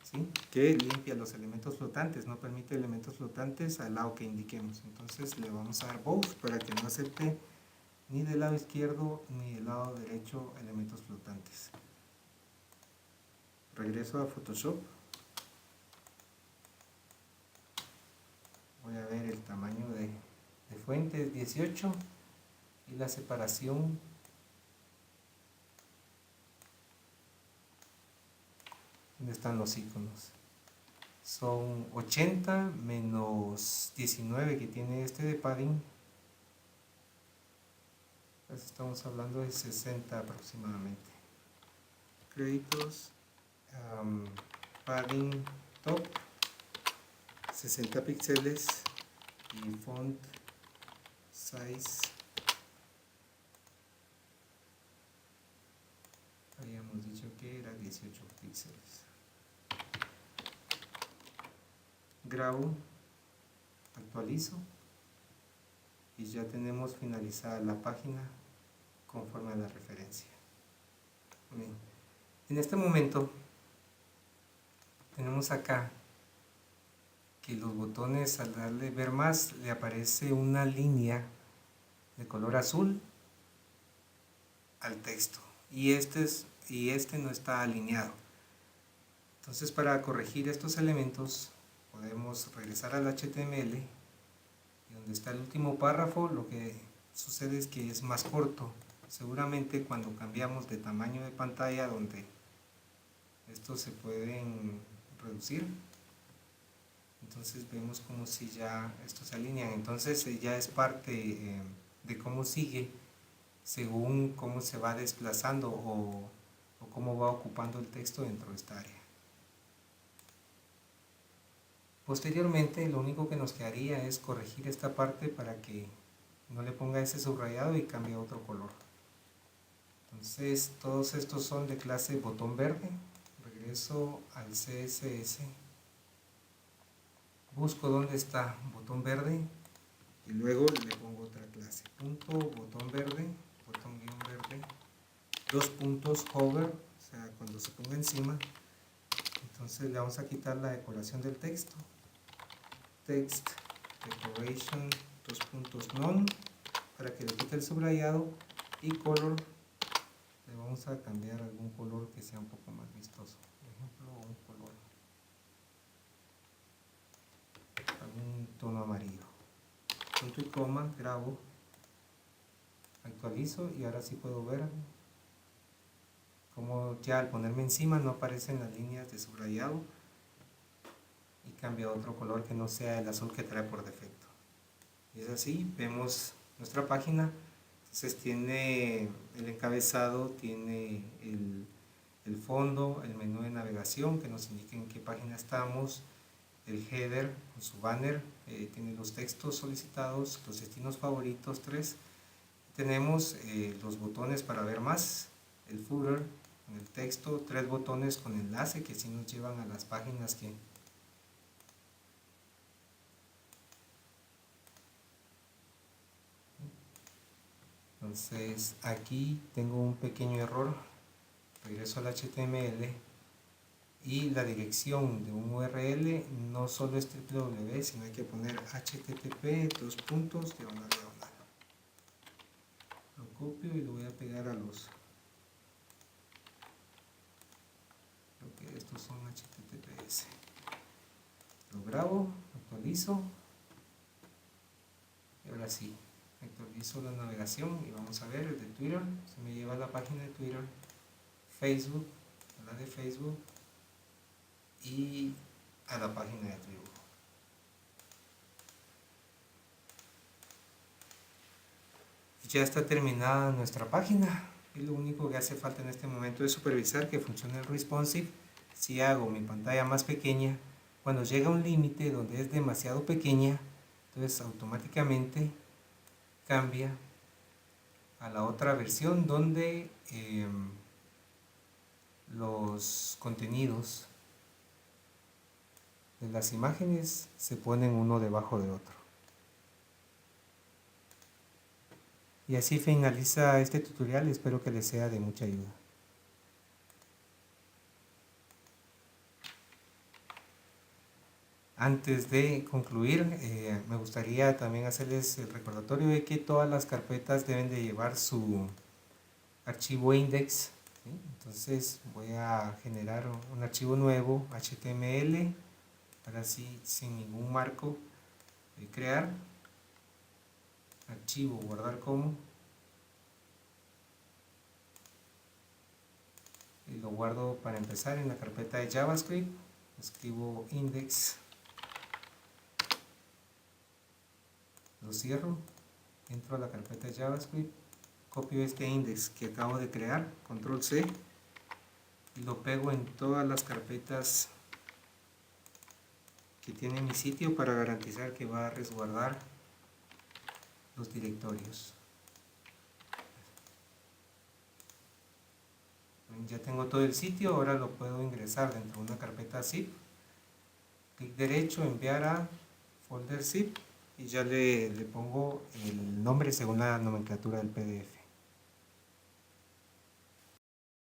Speaker 1: ¿sí?, que limpia los elementos flotantes, no permite elementos flotantes al lado que indiquemos. Entonces le vamos a dar both para que no acepte ni del lado izquierdo ni del lado derecho elementos flotantes. Regreso a Photoshop. Voy a ver el tamaño de fuente es 18 y la separación ¿dónde están los iconos? Son 80 menos 19 que tiene este de padding. Entonces estamos hablando de 60 aproximadamente. Créditos, padding top, 60 píxeles y font size, habíamos dicho que era 18 píxeles. Grabo, actualizo y ya tenemos finalizada la página conforme a la referencia. Bien. En este momento tenemos acá que los botones, al darle ver más, le aparece una línea de color azul al texto y este no está alineado. Entonces, para corregir estos elementos podemos regresar al HTML y donde está el último párrafo, lo que sucede es que es más corto. Seguramente cuando cambiamos de tamaño de pantalla, donde estos se pueden reducir, entonces vemos como si ya estos se alinean. Entonces ya es parte de cómo sigue según cómo se va desplazando o cómo va ocupando el texto dentro de esta área. Posteriormente, lo único que nos quedaría es corregir esta parte para que no le ponga ese subrayado y cambie a otro color. Entonces, todos estos son de clase botón verde. Regreso al CSS. Busco dónde está botón verde y luego le pongo otra clase. Punto botón verde, botón guión verde, dos puntos hover, o sea, cuando se ponga encima. Entonces le vamos a quitar la decoración del texto. Text decoration, dos puntos none, para que le quite el subrayado, y color le vamos a cambiar algún color que sea un poco más vistoso, por ejemplo un color, algún tono amarillo. Punto y coma, grabo, actualizo y ahora sí puedo ver como ya al ponerme encima no aparecen las líneas de subrayado y cambia a otro color que no sea el azul que trae por defecto. Y es así, vemos nuestra página. Entonces tiene el encabezado, tiene el fondo, el menú de navegación que nos indica en qué página estamos, el header con su banner, tiene los textos solicitados, los destinos favoritos 3, tenemos los botones para ver más, el footer con el texto, 3 botones con enlace que sí nos llevan a las páginas que entonces aquí tengo un pequeño error, regreso al HTML y la dirección de un URL no solo es www, sino hay que poner http dos puntos diagonal diagonal. Lo copio y lo voy a pegar a los, creo que estos son https. Lo grabo, actualizo y ahora sí, actualizo la navegación y vamos a ver el de Twitter, se me lleva a la página de Twitter, Facebook, a la de Facebook y a la página de dibujo. Ya está terminada nuestra página y lo único que hace falta en este momento es supervisar que funcione el responsive. Si hago mi pantalla más pequeña, cuando llega a un límite donde es demasiado pequeña, entonces automáticamente cambia a la otra versión donde los contenidos de las imágenes se ponen uno debajo de otro. Y así finaliza este tutorial, espero que les sea de mucha ayuda. Antes de concluir, me gustaría también hacerles el recordatorio de que todas las carpetas deben de llevar su archivo index, ¿sí? Entonces voy a generar un archivo nuevo, HTML, ahora sí sin ningún marco, crear, archivo, guardar como, y lo guardo para empezar en la carpeta de JavaScript, escribo index, lo cierro, entro a la carpeta de JavaScript, copio este index que acabo de crear, control C, y lo pego en todas las carpetas que tiene mi sitio para garantizar que va a resguardar los directorios. Ya tengo todo el sitio, ahora lo puedo ingresar dentro de una carpeta zip, clic derecho, enviar a folder zip y ya le pongo el nombre según la nomenclatura del PDF.